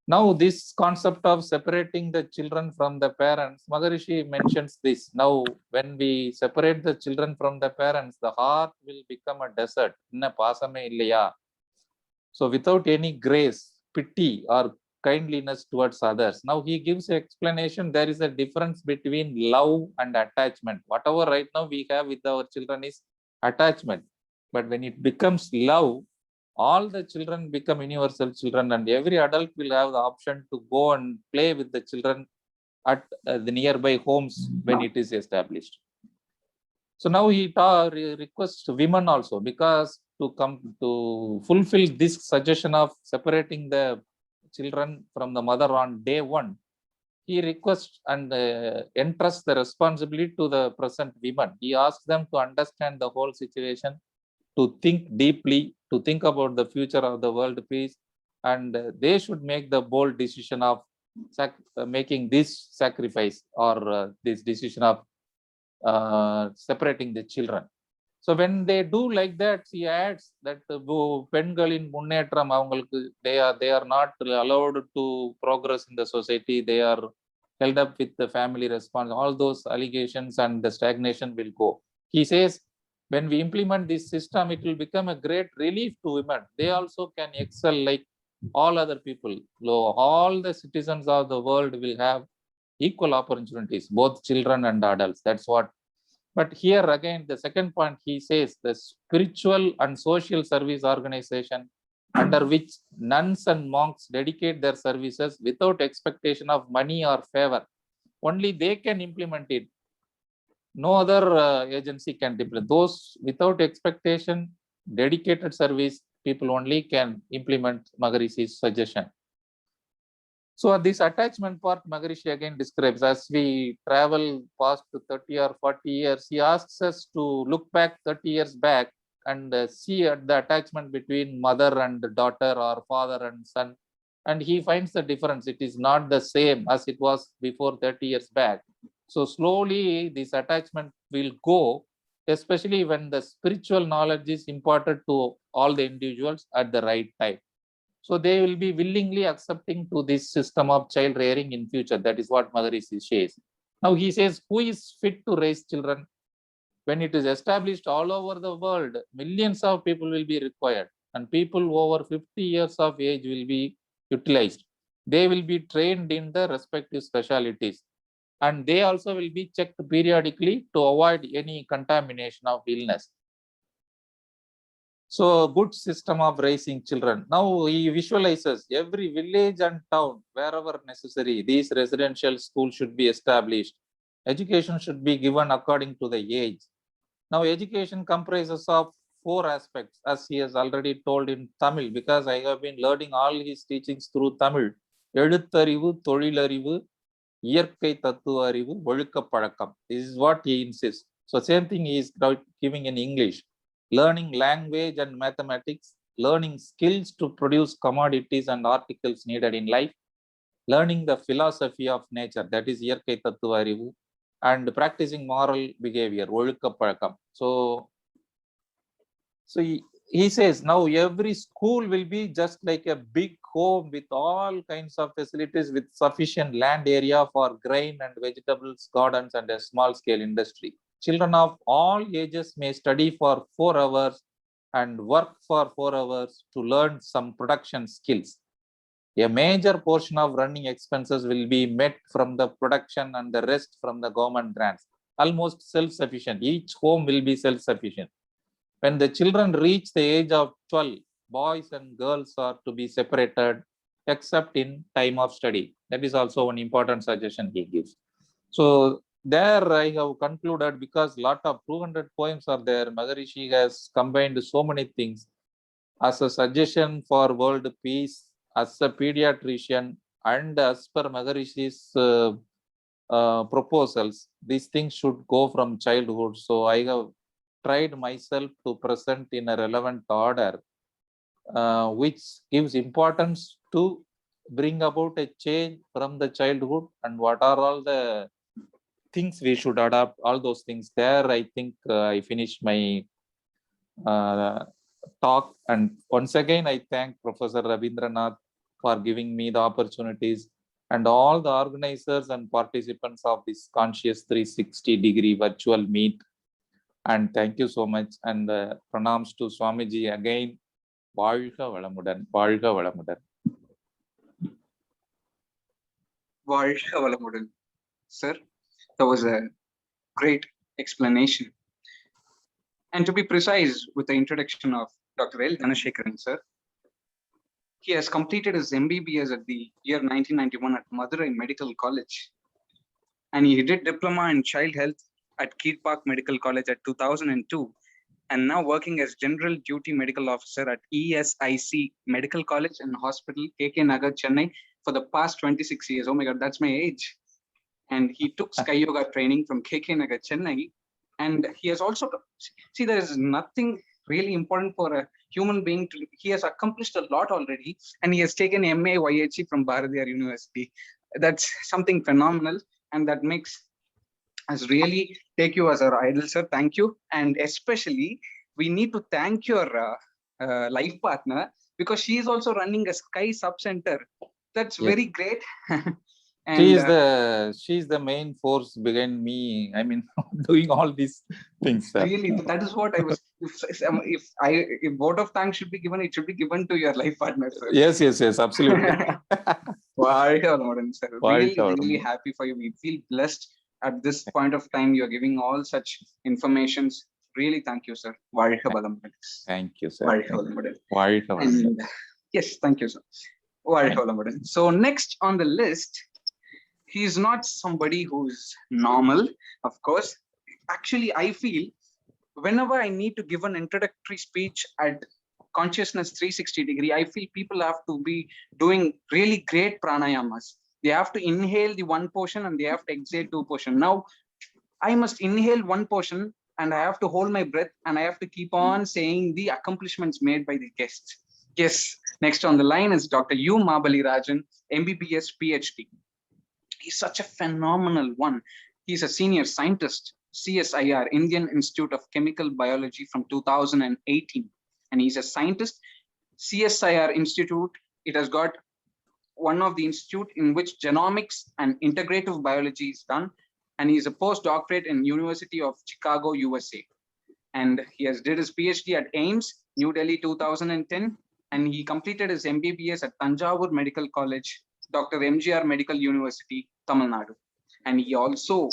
S4: Now, this concept of separating the children from the parents, Maharishi mentions this. Now, when we separate the children from the parents, the heart will become a desert. So, without any grace, pity, or kindliness towards others. Now, he gives an explanation. There is a difference between love and attachment. Whatever right now we have with our children is attachment. But when it becomes love, all the children become universal children, and every adult will have the option to go and play with the children at the nearby homes when it is established. So now he requests women also, because to come to fulfill this suggestion of separating the children from the mother on day 1, he requests and entrusts the responsibility to the present women. He asks them to understand the whole situation to think deeply, to think about the future of the world peace, and they should make the bold decision of making this sacrifice or this decision of separating the children. So when they do like that, he adds that பெண்களின் முன்னேற்றம் அவங்களுக்கு they are not allowed to progress in the society. They are held up with the family response. All those allegations and the stagnation will go. He says, when we implement this system, it will become a great relief to women. They also can excel like all other people. All the citizens of the world will have equal opportunities, both children and adults. That's what. But here again, the second point, he says the spiritual and social service organization under which nuns and monks dedicate their services without expectation of money or favor. Only they can implement it. No other agency can implement. Those without expectation, dedicated service, people only can implement Maharishi's suggestion. So this attachment part, Maharishi again describes as we travel past 30 or 40 years, he asks us to look back 30 years back and see the attachment between mother and daughter or father and son. And he finds the difference. It is not the same as it was before 30 years back. So slowly this attachment will go, especially when the spiritual knowledge is imparted to all the individuals at the right time. So they will be willingly accepting to this system of child rearing in future. That is what Maharishi says. Now he says, who is fit to raise children? When it is established all over the world, millions of people will be required, and people over 50 years of age will be utilized. They will be trained in the respective specialties, and they also will be checked periodically to avoid any contamination of illness. So a good system of raising children. Now he visualizes every village and town, wherever necessary, these residential schools should be established. Education should be given according to the age. Now education comprises of 4 aspects, as he has already told in Tamil, because I have been learning all his teachings through Tamil. எழுத்தறிவு, தொழிலறிவு, இயற்கை தத்துவ அறிவு, ஒழுக்க பழக்கம். This is what he insists. So same thing he is giving in English. Learning language and mathematics, learning skills to produce commodities and articles needed in life, learning the philosophy of nature, that is இயற்கை தத்துவ அறிவு, and practicing moral behavior, ஒழுக்க பழக்கம். So he says now every school will be just like a big home with all kinds of facilities, with sufficient land area for grain and vegetables, gardens, and a small scale industry. Children of all ages may study for 4 hours and work for 4 hours to learn some production skills. A major portion of running expenses will be met from the production and the rest from the government grants. Almost self-sufficient. Each home will be self-sufficient. When the children reach the age of 12, boys and girls are to be separated except in time of study. That is also one important suggestion he gives. So there I have concluded, because lot of 200 poems are there. Maharishi has combined so many things as a suggestion for world peace, as a pediatrician, and as per Maharishi's proposals. These things should go from childhood. So I have tried myself to present in a relevant order, which gives importance to bring about a change from the childhood, and what are all the things we should adopt, all those things. There I think I finished my talk, and once again I thank Professor Rabindranath for giving me the opportunities, and all the organizers and participants of this Conscious 360-degree virtual meet. And thank you so much, and pranams to Swamiji again. வாழ்க வளமுடன், வாழ்க வளமுடன்.
S1: வாழ்க வளமுடன். Sir, that was a great explanation. And to be precise, with the introduction of Dr. L. Dhanasekaran, sir, he has completed his M.B.B.S. at the year 1991 at Madurai Medical College. And he did diploma in child health at Keat Park Medical College at 2002, and now working as General Duty Medical Officer at ESIC Medical College and Hospital, KK Nagar, Chennai, for the past 26 years. Oh my God, that's my age. And he took Sky Yoga training from KK Nagar, Chennai. And he has also, see, there is nothing really important for a human being to, he has accomplished a lot already, and he has taken MA YHE from Bharatiyar University. That's something phenomenal, and that makes us really take you as our idol, sir. Thank you. And especially, we need to thank your life partner, because she is also running a Sky sub center. That's
S4: Yes.
S1: very great.
S4: She
S1: And
S4: is the main force behind me. I mean, doing all these things, sir.
S1: really, that is what I was. If vote of thanks should be given, it should be given to your life partner, sir.
S4: Yes, absolutely.
S1: வாழ்க வளமுடன், sir.
S4: வாழ்க
S1: Really,
S4: வளமுடன்.
S1: really happy for you. We feel blessed at this point of time. You're giving all such informations. Really, thank you, sir. வாழ்க வளமுடன்.
S4: Thank you, sir.
S1: வாழ்க வளமுடன்.
S4: வாழ்க வளமுடன்.
S1: And yes, thank you, sir. வாழ்க வளமுடன். So next on the list, he is not somebody who's normal, of course. Actually, I feel whenever I need to give an introductory speech at Consciousness 360-degree, I feel people have to be doing really great pranayamas. They have to inhale the one portion and they have to exhale two portion. Now, I must inhale one portion and I have to hold my breath and I have to keep on saying the accomplishments made by the guests. Yes, next on the line is Dr. U. Mabalirajan, M.B.B.S, Ph.D. He's such a phenomenal one. He's a senior scientist, CSIR-Indian Institute of Chemical Biology from 2018. And he's a scientist. CSIR Institute, it has got one of the institute in which genomics and integrative biology is done. And he's a postdoctorate in University of Chicago, USA. And he has did his PhD at AIMS, New Delhi, 2010. And he completed his M.B.B.S at Tanjavur Medical College, Dr. MGR Medical University, Tamil Nadu. And he also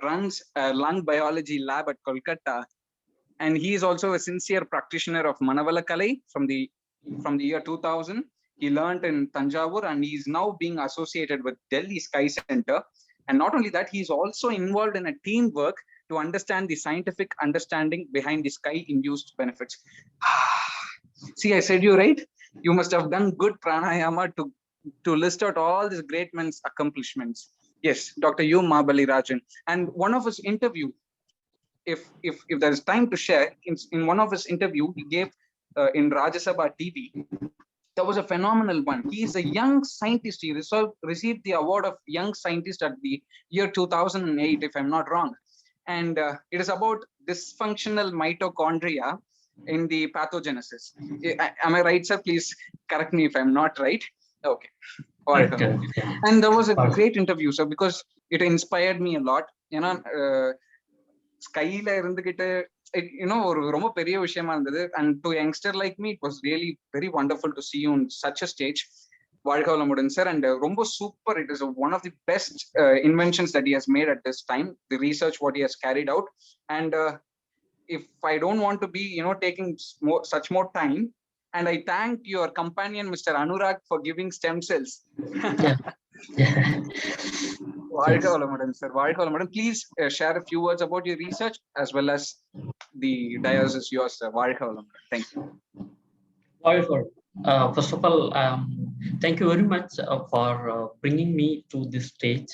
S1: runs a lung biology lab at Kolkata. And he is also a sincere practitioner of Manavala Kalai from the year 2000. He learned in Tanjavur and he is now being associated with Delhi Sky Center. And not only that, he is also involved in a teamwork to understand the scientific understanding behind the sky-induced benefits. See, I said you right. You must have done good pranayama to list out all these great men's accomplishments. Yes, Dr. U. Mabalirajan. And one of his interview, if there is time to share, in one of his interview he gave in Rajya Sabha TV, that was a phenomenal one. He is a young scientist. He received the award of young scientist at the year 2008, if I'm not wrong. And it is about dysfunctional mitochondria in the pathogenesis. Am I right, sir? Please correct me if I'm not right. Okay. All right. And that was a great interview, sir, because it inspired me a lot. You know, ஸ்கைல இருந்துகிட்டு ஒரு ரொம்ப பெரிய விஷயமா இருந்தது. And to a youngster like me, it was really very wonderful to see you on such a stage. வாழ்க வளமுடன், sir. And ரொம்ப super. It is one of the best inventions that he has made at this time, the research what he has carried out. And if I don't want to be taking such more time, and I thank your companion Mr. Anurag for giving stem cells. வாழ்க வளமுடன், sir. வாழ்க வளமுடன். Please share a few words about your research as well as the dais is yours, sir. வாழ்க வளமுடன். Thank you.
S5: Wonderful. First of all, thank you very much for bringing me to this stage,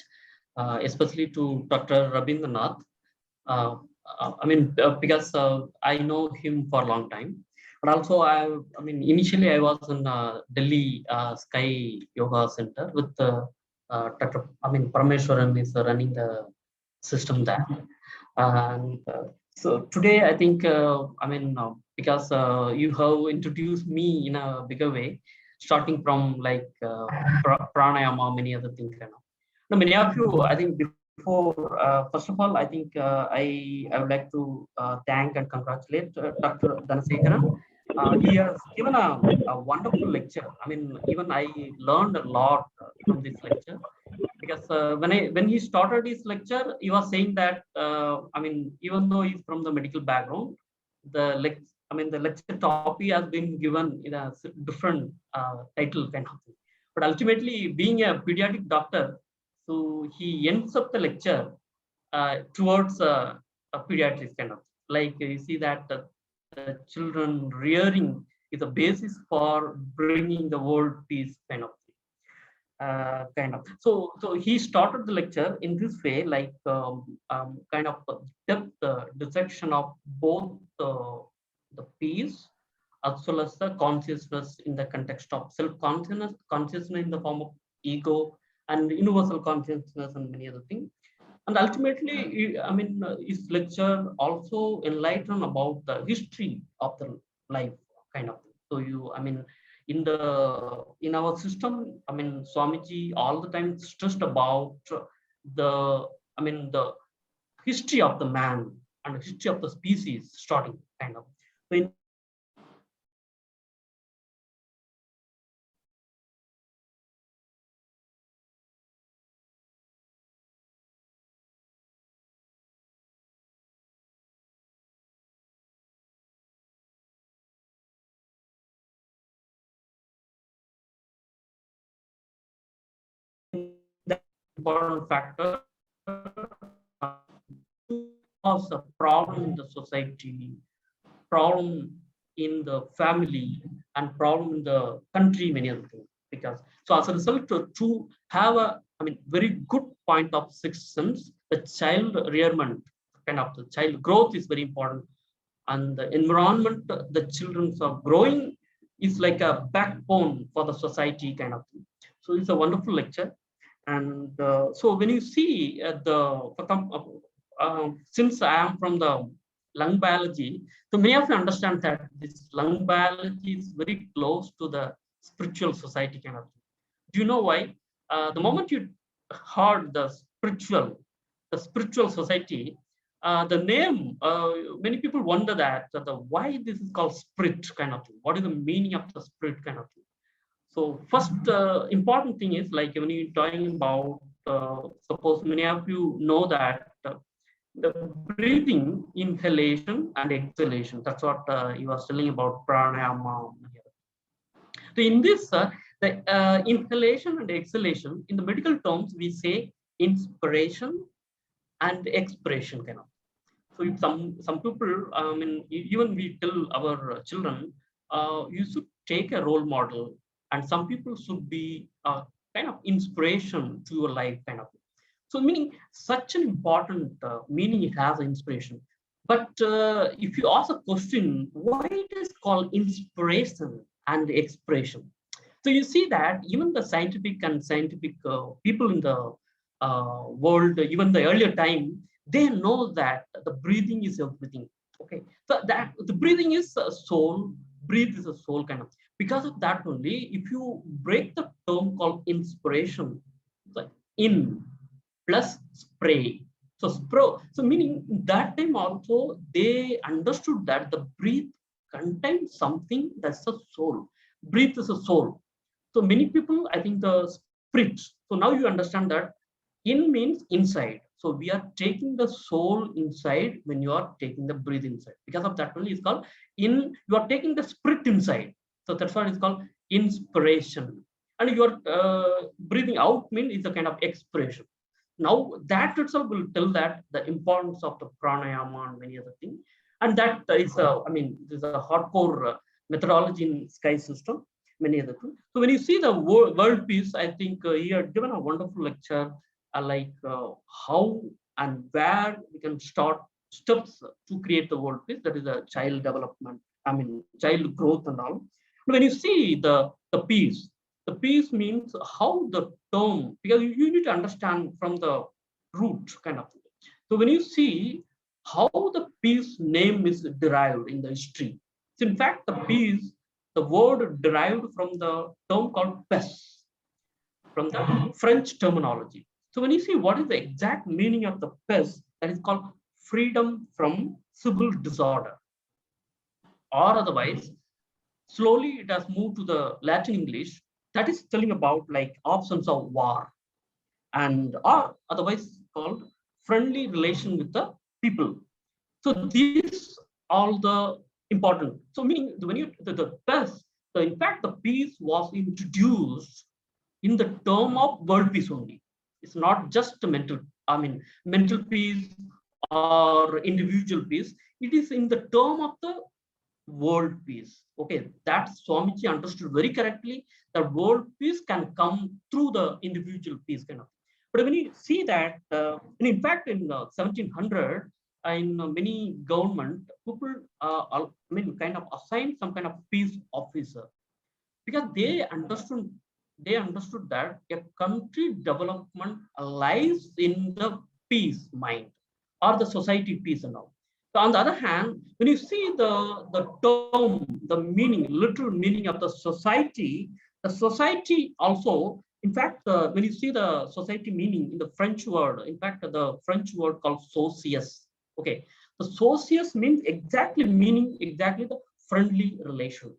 S5: especially to Dr. Rabindranath. I mean, because I know him for a long time. But also, I mean, initially I was in Delhi Sky Yoga Center with Dr. Parameswaran is running the system there. And so today, I think, because you have introduced me in a bigger way, starting from like pranayama, many other things. Now, many of you, I think, before, first of all, I think I would like to thank and congratulate Dr. Dhanasekaran. He has given a wonderful lecture. I mean, even I learned a lot from this lecture, because when he started his lecture, he was saying that even though he's from the medical background, the lecture topic has been given in a different title kind of thing. But ultimately, being a pediatric doctor, so he ends up the lecture towards a pediatrics kind of, like you see that the children rearing is a basis for bringing the world peace kind of thing. So he started the lecture in this way, like kind of depth dissection of both the peace, as well as the consciousness in the context of self-consciousness, consciousness in the form of ego, and universal consciousness, and many other things. And ultimately, I mean, his lecture also enlighten about the history of the life, kind of. So I mean, in our system, I mean, Swamiji all the time stressed about the history of the man and the history of the species starting, kind of. So in that important factor cause a problem in the society, problem in the family, and problem in the country, many other things. Because so as a result, to have a very good point of sixth sense, the child rearment, kind of the child growth is very important, and the environment the children are growing is like a backbone for the society, kind of thing. So it's a wonderful lecture. And so when you see since I am from the lung biology, so many of you understand that this lung biology is very close to the spiritual society, kind of thing. Do you know why? The moment you heard the spiritual society, the name, many people wonder that why this is called spirit, kind of thing. What is the meaning of the spirit, kind of thing? So first important thing is, like when you're talking about, suppose many of you know that the breathing, inhalation and exhalation, that's what you are telling about pranayama. So in this, the inhalation and exhalation, in the medical terms, we say inspiration and expiration, kind of. So if some people, even we tell our children, you should take a role model, and some people should be a kind of inspiration to your life, kind of. So meaning such an important meaning it has, inspiration. But if you ask a question, why it is called inspiration and expiration? So you see that even the scientific people in the world, even the earlier time, they know that the breathing is everything. Okay, so that the breathing is a soul, breathe is a soul, kind of. Because of that only, if you break the term called inspiration, like in plus spray. So so meaning that time also they understood that the breath contains something that's a soul. Breath is a soul. So many people, I think the spirit. So now you understand that in means inside. So we are taking the soul inside when you are taking the breath inside. Because of that only it's called in, you are taking the spirit inside. So that's why it's called inspiration. And you are breathing out means it's a kind of expiration. Now that itself will tell that the importance of the pranayama and many other things. And that is there's a hardcore methodology in sky system, many other things. So when you see the world peace, I think he had given a wonderful lecture, like how and where we can start steps to create the world peace. That is a child development, child growth and all. When you see the peace, the peace means how the term, because you need to understand from the root, kind of thing. So when you see how the peace name is derived in the history, so in fact the peace, the word derived from the term called pes, from the French terminology. So when you see what is the exact meaning of the pes, that is called freedom from civil disorder, or otherwise slowly it has moved to the Latin English, that is telling about like absence of war, and or otherwise called friendly relation with the people. So these all the important. So meaning when you the peace, so in fact the peace was introduced in the term of world peace only. It's not just mental peace or individual peace. It is in the term of the world peace. Okay, that Swamiji understood very correctly that world peace can come through the individual peace, kind of. But when you see that, and in fact, in 1700, in many government, people, assigned some kind of peace officer, because they understood that a country development lies in the peace mind or the society peace and all. So on the other hand, when you see the term, the meaning, literal meaning of the society also, in fact, when you see the society meaning in the French word, in fact, the French word called socius. Okay, the socius means meaning exactly the friendly relation.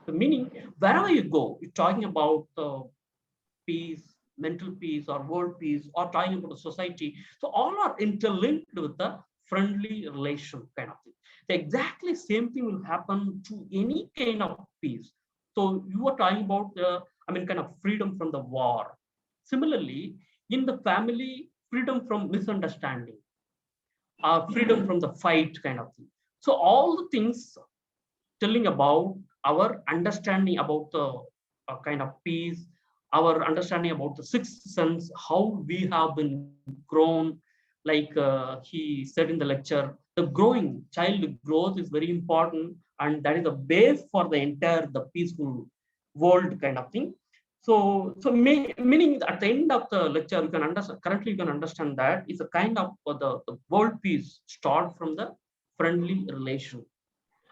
S5: The meaning, wherever you go, you're talking about peace, mental peace, or world peace, or talking about the society. So all are interlinked with the friendly relation kind of thing. The exactly same thing will happen to any kind of peace. So you are talking about kind of freedom from the war. Similarly, in the family, freedom from misunderstanding, freedom from the fight kind of thing. So all the things telling about our understanding about the kind of peace, our understanding about the sixth sense, how we have been grown. Like he said in the lecture, the growing child growth is very important, and that is the base for the entire the peaceful world kind of thing. Meaning at the end of the lecture, you can understand. Currently, you can understand that it's a kind of the world peace start from the friendly relation.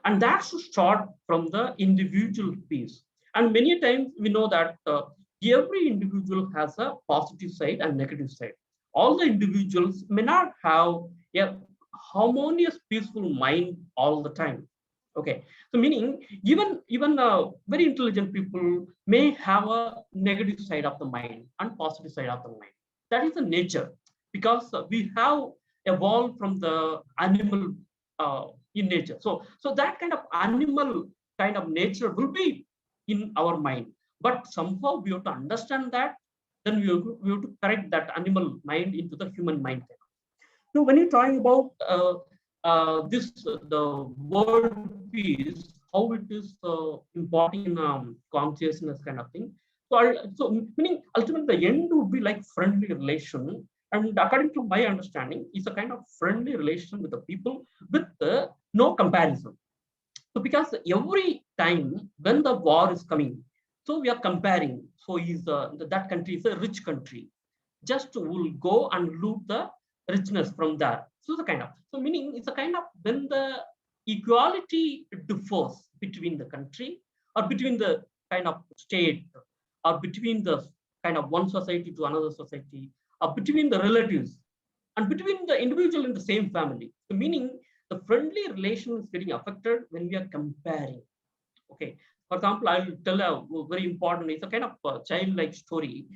S5: And that should start from the individual piece. And many times we know that every individual has a positive side and negative side. All the individuals may not have a harmonious, peaceful mind all the time. Okay, so meaning even very intelligent people may have a negative side of the mind and positive side of the mind. That is the nature, because we have evolved from the animal in nature. So that kind of animal kind of nature will be in our mind, but somehow we have to understand that. Then we have to correct that animal mind into the human mind. So when you're talking about the world peace, how it is important in consciousness kind of thing. So meaning ultimately the end would be like friendly relation. And according to my understanding, it's a kind of friendly relation with the people with no comparison. So because every time when the war is coming, so we are comparing. So that country is a rich country. Just will go and loot the richness from that. So meaning it's a kind of when the equality differs between the country or between the kind of state or between the kind of one society to another society or between the relatives and between the individual in the same family. So meaning the friendly relation is getting affected when we are comparing. Okay. For example, I'll tell a very important, it's a kind of childlike story.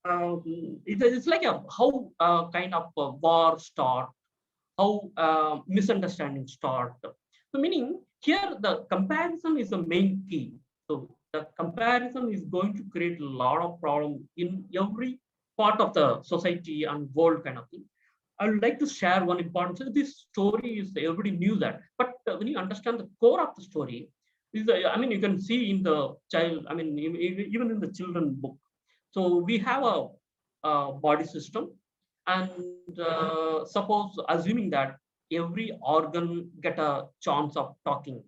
S5: It's like how kind of war start, how misunderstanding start. So meaning here the comparison is the main key. So the comparison is going to create a lot of problem in every part of the society and world kind of thing. I would like to share one important. So this story is everybody knew that, but when you understand the core of the story, you can see in the child. Even in the children book. So we have a body system, and suppose assuming that every organ get a chance of talking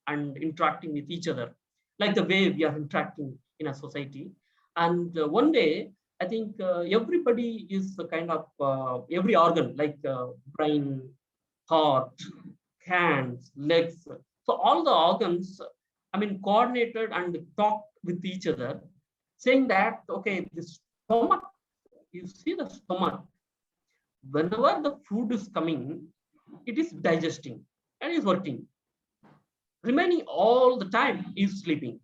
S5: and interacting with each other, like the way we are interacting in a society. And one day, I think everybody is the kind of every organ, like brain, heart, hands, legs. So all the organs, coordinated and talk with each other, saying that, okay, the stomach, you see the stomach, whenever the food is coming, it is digesting and is working. Remaining all the time is sleeping.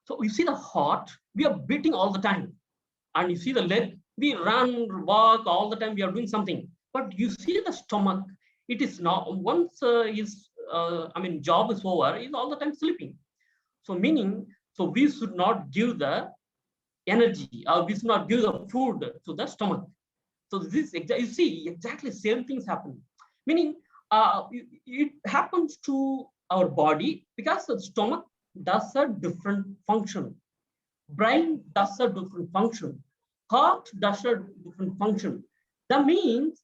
S5: So you see the heart, we are beating all the time. And you see the leg, we run, walk all the time, we are doing something. But you see the stomach, it is not, once job is over, is all the time sleeping. So meaning, so we should not give the energy, or we should not give the food to the stomach. So this, you see, exactly same things happen. Meaning, it happens to our body because the stomach does a different function. Brain does a different function. Heart does a different function. That means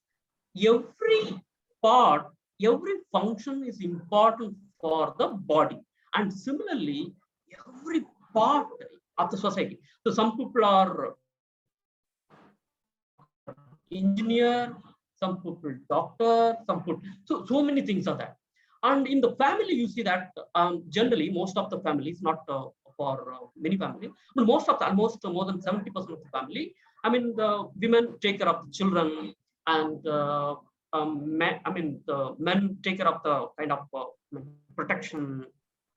S5: every part, every function is important for the body. And similarly, every part of the society. So some people are engineer, some people doctor, some people, so many things are that. And in the family, you see that generally most of the families, not for many families, but most of the, almost more than 70% of the family, I mean, the women take care of the children, and the men take care of the kind of protection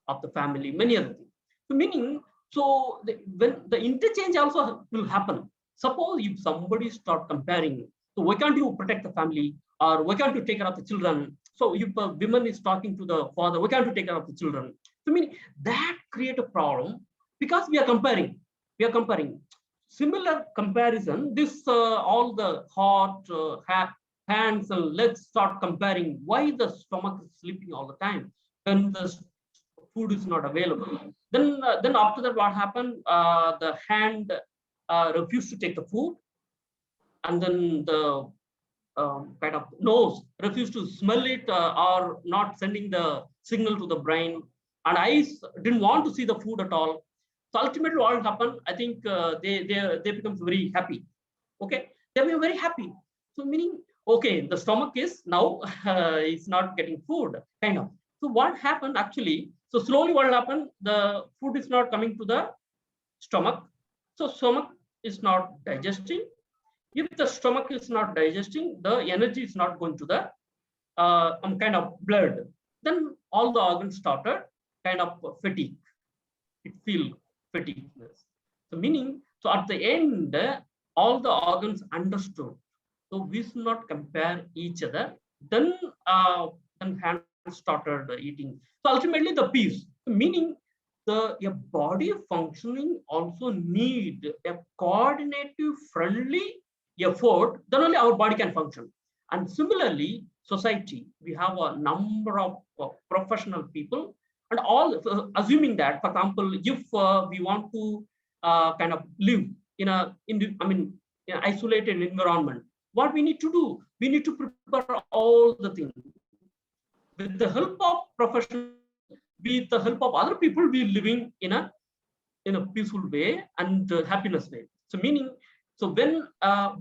S5: of the family, many other things. So meaning, when the interchange also will happen. Suppose if somebody start comparing, so why can't you protect the family, or why can't you take care of the children? So if a woman is talking to the father, why can't you take care of the children? So meaning that create a problem, because we are comparing. Similar comparison, this all the heart, hands and legs start comparing. Why the stomach is sleeping all the time when the food is not available? Then after that, what happened? The hand refused to take the food, and then the kind of nose refused to smell it, or not sending the signal to the brain, and eyes didn't want to see the food at all. So ultimately, what happened? I think they become very happy. Okay, they were very happy. So meaning, okay, the stomach is now it's not getting food, kind of. So what happened actually? So slowly, what happened? The food is not coming to the stomach. So stomach is not digesting. If the stomach is not digesting, the energy is not going to the kind of blood. Then all the organs started kind of fatigue. It feel fatigueness. So meaning, so at the end, all the organs understood. So we should not compare each other. Then hand started eating. So ultimately, the peace. Meaning, your body functioning also need a coordinative, friendly effort. Then only our body can function. And similarly, society, we have a number of professional people, and all assuming that, for example, if we want to kind of live in an isolated environment, what we need to do? We need to prepare all the things with the help of professional, with the help of other people. We living in a peaceful way and happiness way. So meaning, so when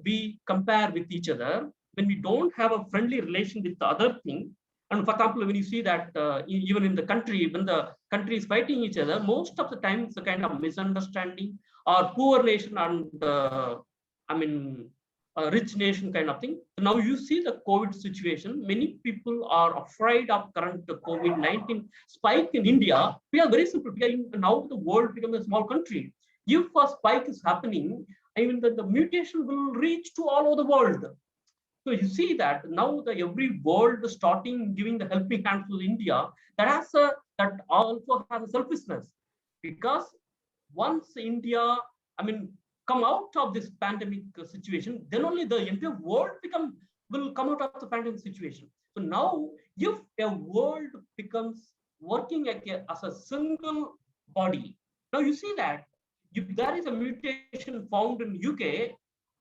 S5: we compare with each other, when we don't have a friendly relation with the other thing, and for example, when you see that even in the country, when the country is fighting each other, most of the time it's a kind of misunderstanding, or poor nation and a rich nation kind of thing. Now you see the COVID situation. Many people are afraid of current COVID-19 spike in India. We are very simple. Now the world becomes a small country. If a spike is happening, I mean the mutation will reach to all over the world. So you see that now the every world starting giving the helping hand to India, that also has a selfishness, because once India, come out of this pandemic situation, then only the entire world will come out of the pandemic situation. So now, if a world becomes working as a single body, now you see that if there is a mutation found in UK,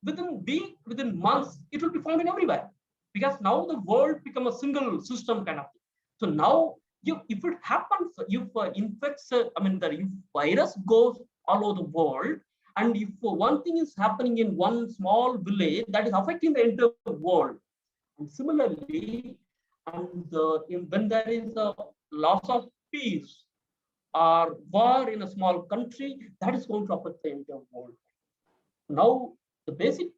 S5: within months, it will be found in everywhere, because now the world become a single system kind of thing. So now, if it happens, if if virus goes all over the world, and if one thing is happening in one small village, that is affecting the entire world. And similarly, when there is a loss of peace or war in a small country, that is going to affect the entire world. Now, the basic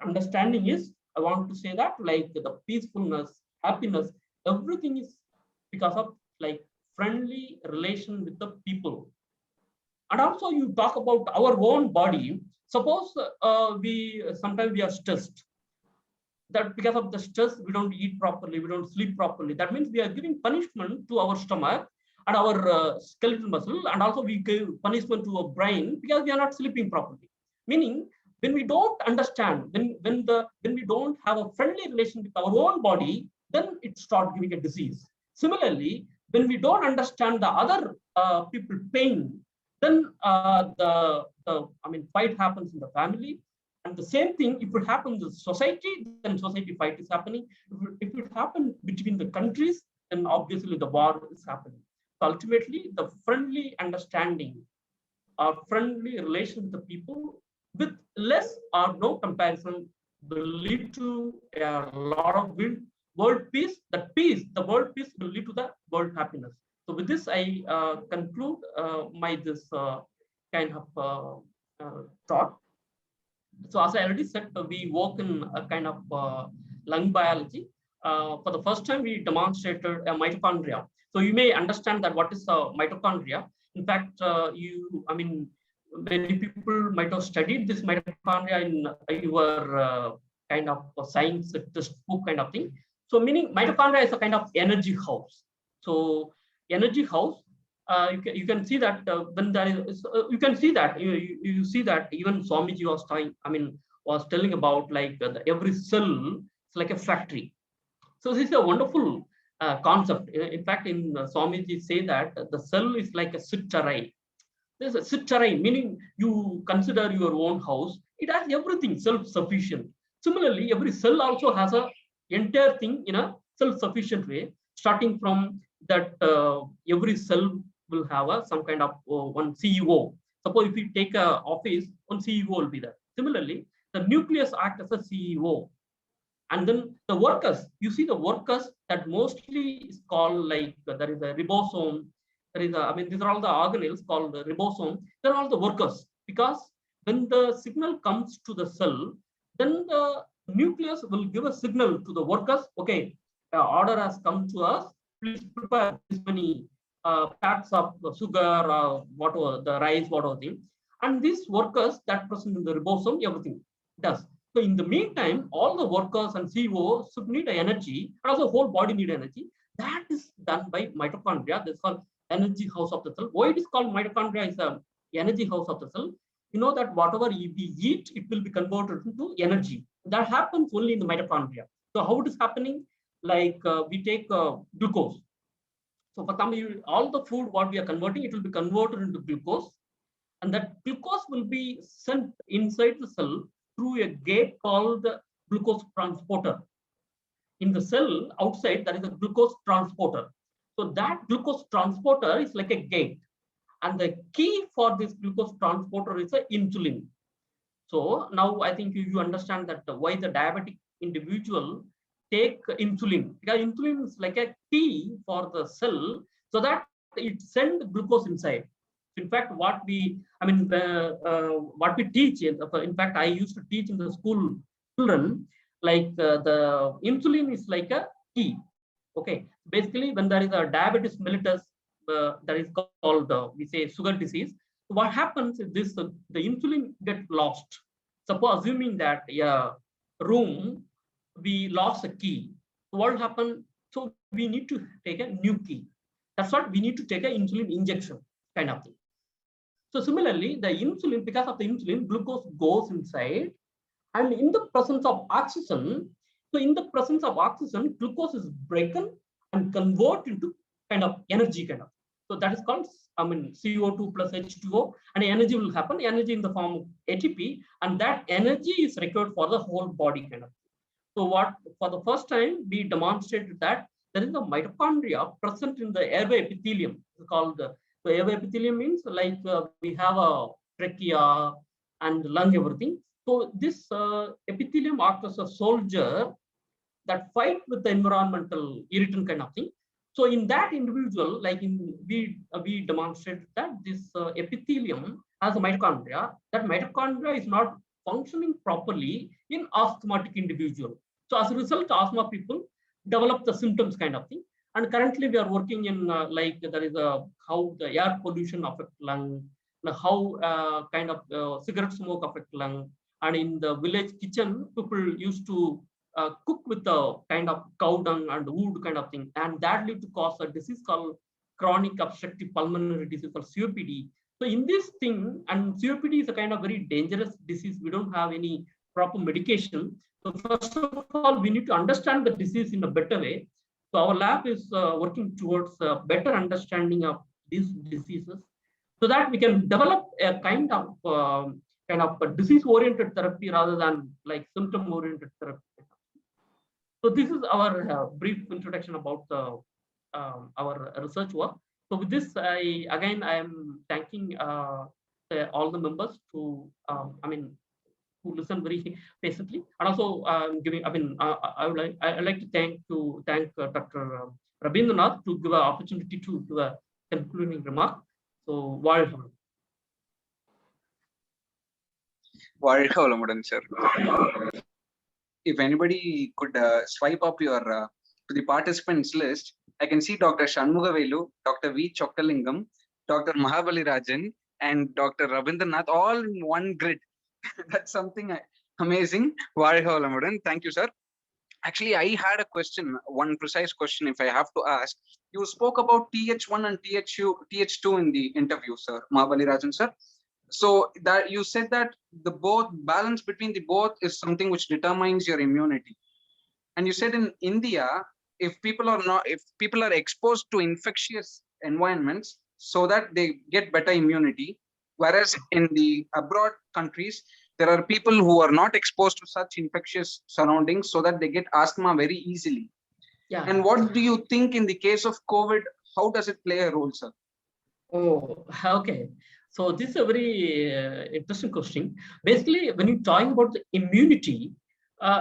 S5: understanding is, I want to say that like the peacefulness, happiness, everything is because of like friendly relation with the people. And also you talk about our own body. Suppose sometimes we are stressed. That because of the stress, we don't eat properly, we don't sleep properly. That means we are giving punishment to our stomach and our skeletal muscle, and also we give punishment to our brain because we are not sleeping properly. Meaning, when we don't understand, when we don't have a friendly relation with our own body, then it starts giving a disease. Similarly, when we don't understand the other people pain, then fight happens in the family. And the same thing, if it happens in society, then society fight is happening. If it happens between the countries, then obviously the war is happening. ultimately the friendly understanding or friendly relation with the people with less or no comparison will lead to a lot of world peace. That peace, the world peace will lead to the world happiness. So with this, I conclude my this kind of thought. So as I already said, we work in a kind of lung biology. For the first time, we demonstrated a mitochondria. So you may understand that what is mitochondria. In fact, many people might have studied this mitochondria in your kind of science textbook kind of thing. So meaning mitochondria is a kind of energy house. So energy house, you can see that when there is, you can see that you see that even Swamiji was telling about like every cell is like a factory. So this is a wonderful concept. In fact, in Swamiji say that the cell is like a sitcharai. There's a sitcharai, meaning you consider your own house. It has everything self-sufficient. Similarly, every cell also has a entire thing in a self-sufficient way. Starting from that, every cell will have some kind of one CEO. Suppose if you take a office, one CEO will be there. Similarly, the nucleus acts as a CEO. And then the workers, you see the workers that mostly is called like there is a ribosome. There is these are all the organelles called the ribosome. They're all the workers, because when the signal comes to the cell, then the nucleus will give a signal to the workers. Okay, order has come to us. Please prepare this many packs of sugar, whatever the rice, whatever thing. And these workers that present in the ribosome, everything does. So in the meantime, all the workers and CEOs should need energy, and also whole body need energy. That is done by mitochondria. This is called energy house of the cell. Why it is called mitochondria is the energy house of the cell. You know that whatever we eat, it will be converted into energy. That happens only in the mitochondria. So how it is happening? Like we take glucose. So for example, all the food what we are converting, it will be converted into glucose, and that glucose will be sent inside the cell through a gate called the glucose transporter. In the cell outside, there is a glucose transporter. So that glucose transporter is like a gate. And the key for this glucose transporter is the insulin. So now I think you understand that why the diabetic individual take insulin. Because insulin is like a key for the cell so that it sends glucose inside. In fact, what we teach, in fact, I used to teach in the school children, like the insulin is like a key. Okay, basically when there is a diabetes mellitus, that is called, we say sugar disease. What happens is this, the insulin get lost. Suppose assuming that room, we lost a key. What will happen? So we need to take a new key. That's what we need to take an insulin injection kind of thing. So similarly, the insulin, because of the insulin, glucose goes inside, and in the presence of oxygen, glucose is broken and converted into kind of energy kind of. So that is called, CO2 plus H2O, and energy will happen, energy in the form of ATP, and that energy is required for the whole body kind of. So what, for the first time, we demonstrated that there is a mitochondria present in the airway epithelium. It's called the airway epithelium means like we have a trachea and lung, everything. So this epithelium acts as a soldier that fight with the environmental irritant kind of thing. So in that individual, like we demonstrated that this epithelium has a mitochondria. That mitochondria is not functioning properly in asthmatic individual. So as a result, asthma people develop the symptoms kind of thing. And currently we are working in like there is a how the air pollution affects lung, how kind of cigarette smoke affects lung. And in the village kitchen, people used to cook with a kind of cow dung and wood kind of thing, and that lead to cause a disease called chronic obstructive pulmonary disease called COPD. So in this thing, and COPD is a kind of very dangerous disease. We don't have any proper medication. So first of all, we need to understand the disease in a better way. So our lab is working towards a better understanding of these diseases, so that we can develop a kind of a disease-oriented therapy rather than like symptom-oriented therapy. So this is our brief introduction about our research work. So with this, I am thanking all the members to, who listen very patiently, and also giving. I would like to thank Dr. Rabindranath to give an opportunity to do a concluding remark. So,
S1: sir. If anybody could swipe up your to the participants list, I can see Dr. Shanmugavelu, Dr. V. Chokkalingam, Dr. Mabalirajan, and Dr. Rabindranath all in one grid. That's something amazing. Thank you, sir. Actually, I had a question, one precise question, if I have to ask. You spoke about TH1 and TH2 in the interview, sir, Mabalirajan, sir. So that you said that the both balance between the both is something which determines your immunity. And you said in India, if people are exposed to infectious environments, so that they get better immunity, whereas in the abroad countries, there are people who are not exposed to such infectious surroundings, so that they get asthma very easily.
S5: Yeah.
S1: And what do you think in the case of COVID? How does it play a role, sir?
S5: Oh, okay. So this is a very interesting question. Basically, when you're talking about the immunity,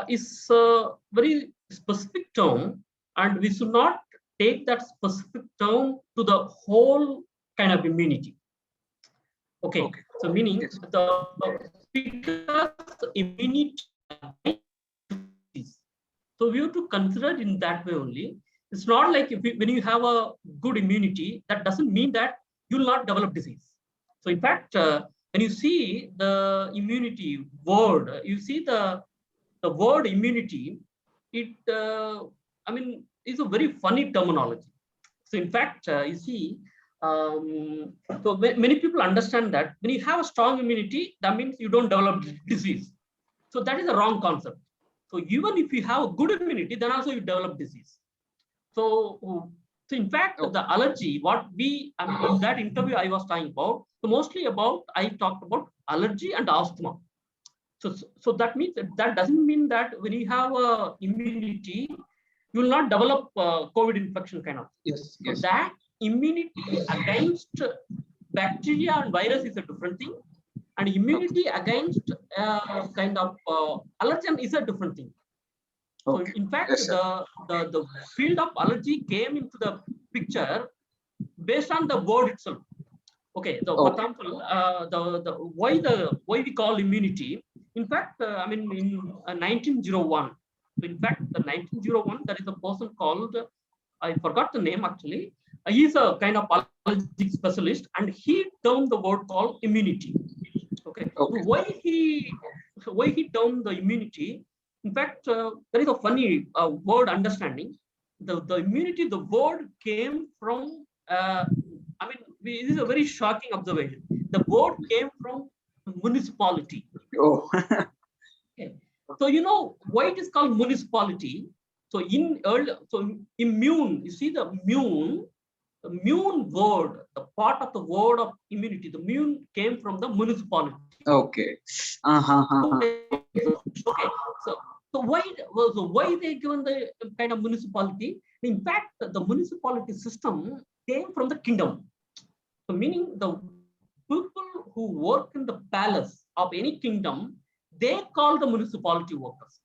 S5: is a very specific term, and we should not take that specific term to the whole kind of immunity. Okay. So meaning
S1: Yes.
S5: because immunity. So we have to consider it in that way only. It's not like when you have a good immunity, that doesn't mean that you will not develop disease. So in fact, when you see the immunity word, you see the word immunity, it is a very funny terminology. So in fact, you see, so many people understand that when you have a strong immunity, that means you don't develop disease. So that is a wrong concept. So even if you have a good immunity, then also you develop disease. So in fact, the allergy, in that interview I was talking about, so mostly I talked about allergy and asthma. So that means that doesn't mean that when you have immunity, you will not develop COVID infection kind of.
S1: Yes.
S5: So that immunity against bacteria and virus is a different thing, and immunity against kind of allergen is a different thing. So in fact,
S1: Yes,
S5: the field of allergy came into the picture based on the word itself. Okay, so for example, why we call immunity? In fact, in 1901. So in fact, the 1901, there is a person called, I forgot the name actually. He's a kind of allergy specialist, and he termed the word called immunity. Okay. So why he termed the immunity? In fact, there is a funny word understanding. The immunity, the word came from, this is a very shocking observation. The word came from municipality.
S1: Oh.
S5: Okay. So you know why it is called municipality? So immune, you see the immune word, the part of the word of immunity, the immune came from the municipality.
S1: Okay.
S5: Okay. So why they given the kind of municipality? In fact, the municipality system came from the kingdom. So meaning the people who work in the palace of any kingdom, they call the municipality workers.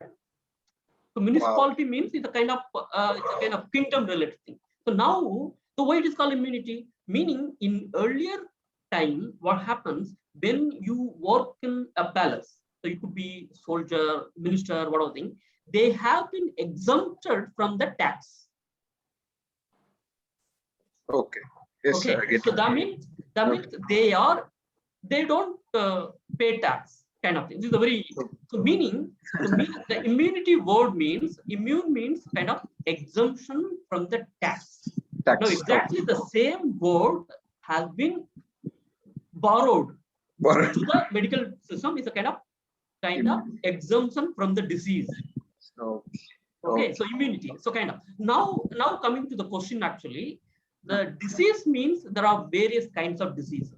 S5: So municipality means it's a kind of kingdom related thing. So now, so why it is called immunity? Meaning in earlier time, what happens when you work in a palace? So you could be soldier, minister, whatever thing. They have been exempted from the tax.
S1: Okay. Yes,
S5: okay.
S1: Sir,
S5: so that means they don't pay tax kind of thing. This is a very meaning the immunity word means immune means kind of exemption from the tax. Now exactly the same word has been borrowed to the medical system. Is a kind of exemption from the disease. Okay, so immunity. So kind of now coming to the question, actually, the disease means there are various kinds of diseases.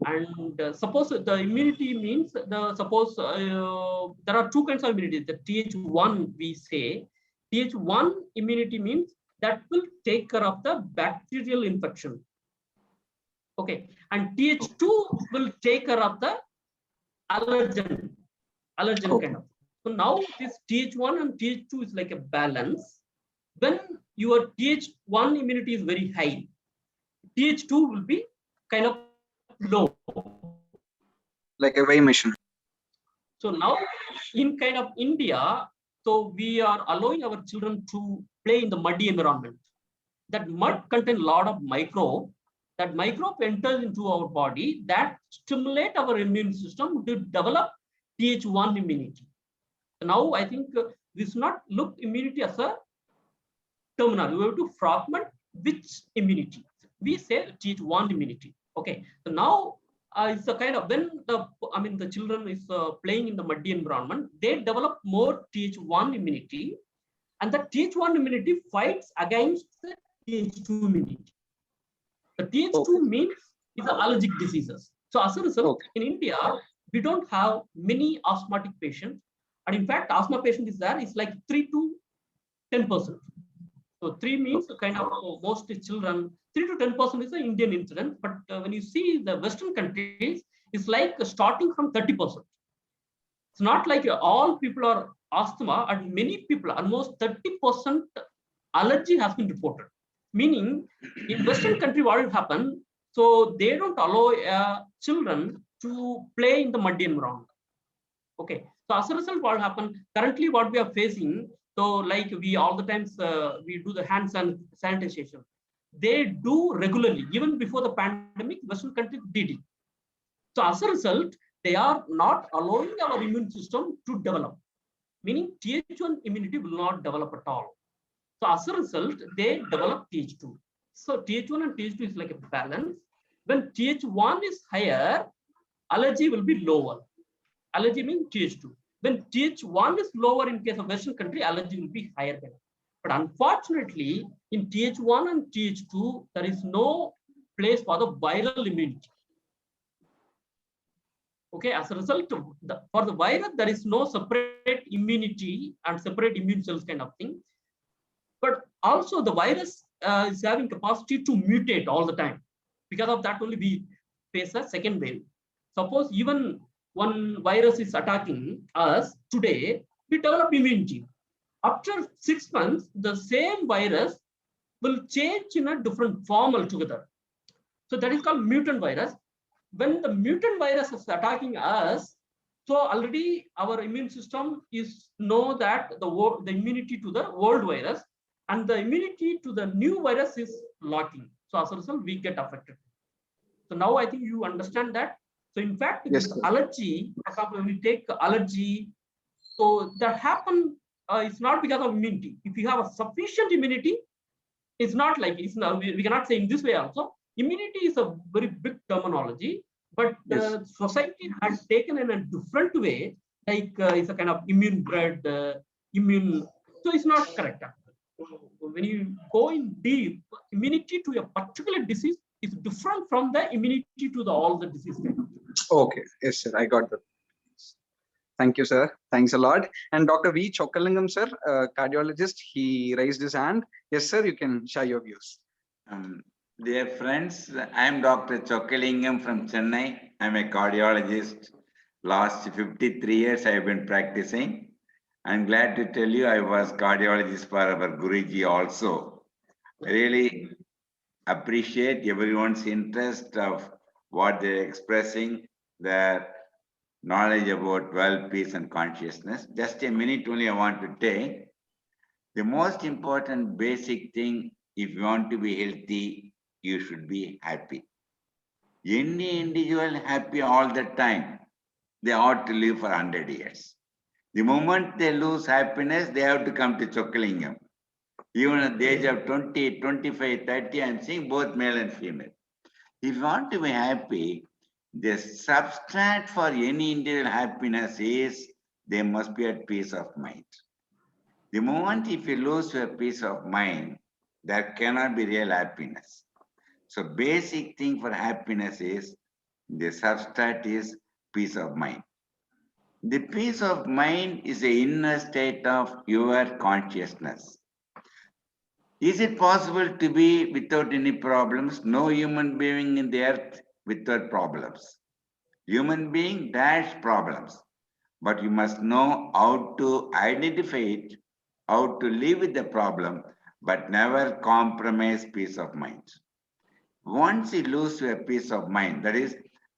S5: And suppose the immunity means there are two kinds of immunity. The TH1 we say, TH1 immunity means that will take care of the bacterial infection. Okay, and Th2 will take care of the allergen
S1: Okay.
S5: kind of. So now this Th1 and Th2 is like a balance. When your Th1 immunity is very high, Th2 will be kind of low.
S1: Like a weighing machine.
S5: So now in kind of India, so we are allowing our children to play in the muddy environment. That mud contains a lot of microbe. That microbe enters into our body that stimulate our immune system to develop Th1 immunity. Now I think this not look immunity as a terminal. We have to fragment which immunity. We say Th1 immunity. Okay. So now it's a kind of when the children is playing in the muddy environment, they develop more Th1 immunity, and the Th1 immunity fights against the Th2 immunity. The Th2 means is the allergic diseases. So as a result, in India, we don't have many asthmatic patients, and in fact, asthma patient is there. It's like 3 to 10%. So 3 means kind of most children. 3 to 10% is the Indian incidence, but when you see the Western countries, it's like starting from 30%. It's not like all people are asthma, and many people, almost 30% allergy has been reported. Meaning, in Western country, what will happen? So they don't allow children to play in the muddy environment. Okay. So as a result, what will happen? Currently, what we are facing, so like we all the times we do the hand sanitization. They do regularly, even before the pandemic, Western countries did it. So as a result, they are not allowing our immune system to develop. Meaning Th1 immunity will not develop at all. So as a result, they develop Th2. So Th1 and Th2 is like a balance. When Th1 is higher, allergy will be lower. Allergy means Th2. When Th1 is lower in case of Western country, allergy will be higher. But unfortunately, in Th1 and Th2, there is no place for the viral immunity. Okay, as a result, for the virus, there is no separate immunity and separate immune cells kind of thing. But also the virus is having capacity to mutate all the time. Because of that only we face a second wave. Suppose even one virus is attacking us today, we develop immunity. After 6 months, the same virus will change in a different form altogether. So that is called mutant virus. When the mutant virus is attacking us, so already our immune system is know that the immunity to the old virus and the immunity to the new virus is lacking. So as a result, we get affected. So now I think you understand that. So in fact,
S1: Yes,
S5: this
S1: sir.
S5: allergy, for example, when we take allergy, so that happen, it's not because of immunity. If you have a sufficient immunity, it's not like it's not, we cannot say in this way also. Immunity is a very big terminology, but the society has taken in a different way, like it's a kind of immune bred, immune. So it's not correct. When you go in deep, immunity to a particular disease is different from the immunity to all the disease.
S1: Okay. Yes, sir. I got that. Thank you, sir. Thanks a lot. And Dr. V. Chokkalingam, sir, cardiologist, he raised his hand. Yes, sir, you can share your views.
S6: Dear friends, I am Dr. Chokkalingam from Chennai. I am a cardiologist. Last 53 years I have been practicing. I am glad to tell you I was cardiologist for our Guruji also. I really appreciate everyone's interest of what they're expressing, their knowledge about world peace and consciousness. Just a minute only I want to take. The most important basic thing, if you want to be healthy, you should be happy. Any individual happy all the time, they ought to live for 100 years. The moment they lose happiness, they have to come to Chokkalingam. Even at the age of 20, 25, 30, I'm seeing both male and female. If you want to be happy, the substrat for any individual happiness is they must be at peace of mind. The moment if you lose your peace of mind, there cannot be real happiness. So basic thing for happiness is the substrat is peace of mind. The peace of mind is the inner state of your consciousness. Is it possible to be without any problems? No human being in the earth without problems. Human being dash problems. But you must know how to identify it, how to live with the problem, but never compromise peace of mind. Once you lose your peace of mind, that is,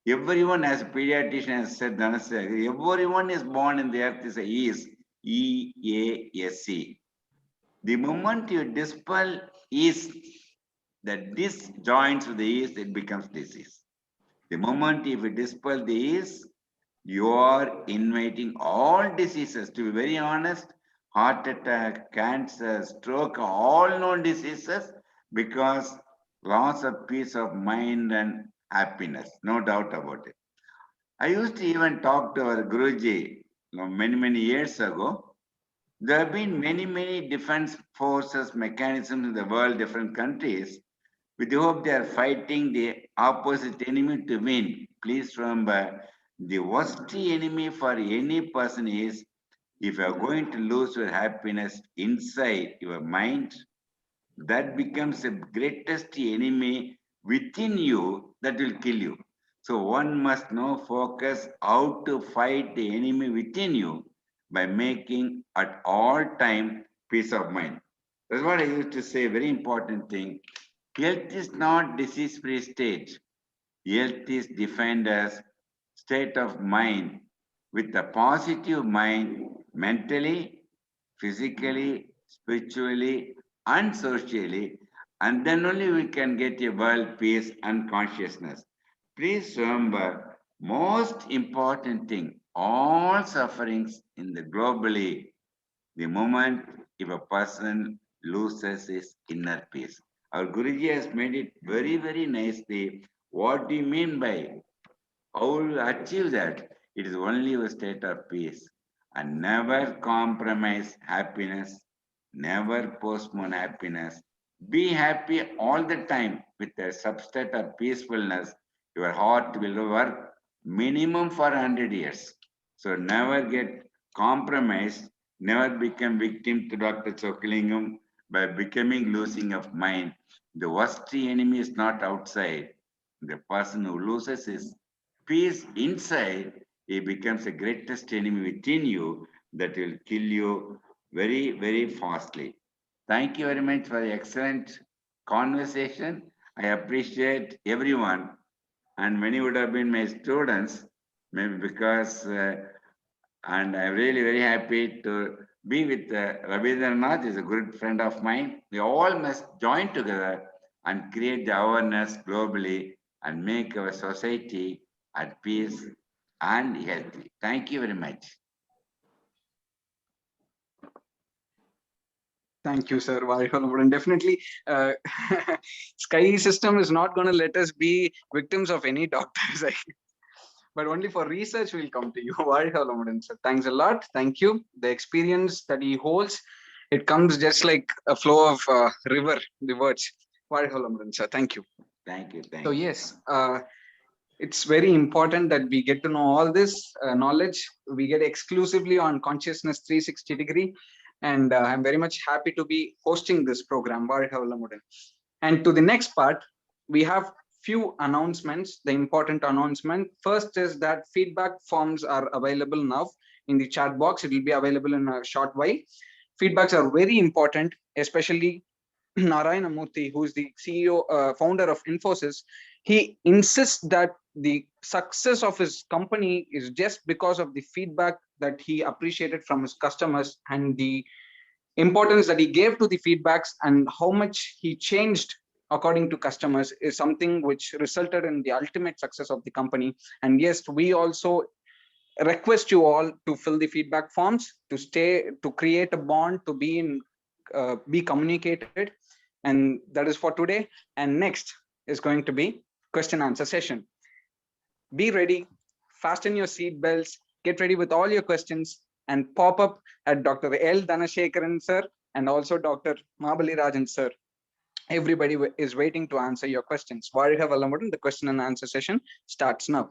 S6: everyone, as a pediatrician has said, Dhanasekaran, everyone is born in the earth is a EASC. The moment you dispel is, that this joins with the is, it becomes disease. The moment if you dispel the is, you are inviting all diseases. To be very honest, heart attack, cancer, stroke, all known diseases because loss of peace of mind and happiness, no doubt about it. I used to even talk to our Guruji many years ago. There have been many defense forces, mechanisms in the world, different countries. With the hope they are fighting the opposite enemy to win. Please remember, the worst enemy for any person is if you are going to lose your happiness inside your mind, that becomes the greatest enemy within you that will kill you. So one must now focus how to fight the enemy within you by making at all time peace of mind. That's what I used to say, very important thing. Health is not disease-free state. Health is defined as state of mind with a positive mind mentally, physically, spiritually, and socially, and then only we can get a world peace and consciousness. Please remember, most important thing, all sufferings in the globally, the moment if a person loses his inner peace. Our Guruji has made it very nicely. What do you mean by how will you achieve that? It is only a state of peace. And never compromise happiness, never postpone happiness. Be happy all the time with a substate of peacefulness. Your heart will work minimum for 100 years. So never get compromised, never become victim to Dr. Chokalingam by becoming losing of mind. The worst enemy is not outside. The person who loses his peace inside, he becomes the greatest enemy within you that will kill you very fastly. Thank you very much for the excellent conversation. I appreciate everyone, and many would have been my students, maybe because, and I'm really very happy to be with Rabindranath, is a good friend of mine. We all must join together and create the awareness globally and make our society at peace and healthy. Thank you very much.
S1: Thank you, sir. And definitely, Sky system is not going to let us be victims of any doctors, but only for research we'll come to you. Sir. Thanks a lot. Thank you. The experience that he holds, it comes just like a flow of river, the words. Sir. Thank you.
S6: Thank you.
S1: So yes, it's very important that we get to know all this knowledge. We get exclusively on Consciousness 360 degree. And I'm very much happy to be hosting this program. And to the next part, we have few announcements, the important announcement. First is that feedback forms are available now in the chat box. It will be available in a short while. Feedbacks are very important, especially Narayana Murthy, who is the CEO, founder of Infosys. He insists that the success of his company is just because of the feedback that he appreciated from his customers and the importance that he gave to the feedbacks and how much he changed according to customers is something which resulted in the ultimate success of the company. And yes, we also request you all to fill the feedback forms, to create a bond, to be communicated. And that is for today. And next is going to be question answer session. Be ready, fasten your seat belts, get ready with all your questions and pop up at Dr. L. Dhanasekaran sir and also Dr. Mabalirajan sir. Everybody is waiting to answer your questions. The question and answer session starts now.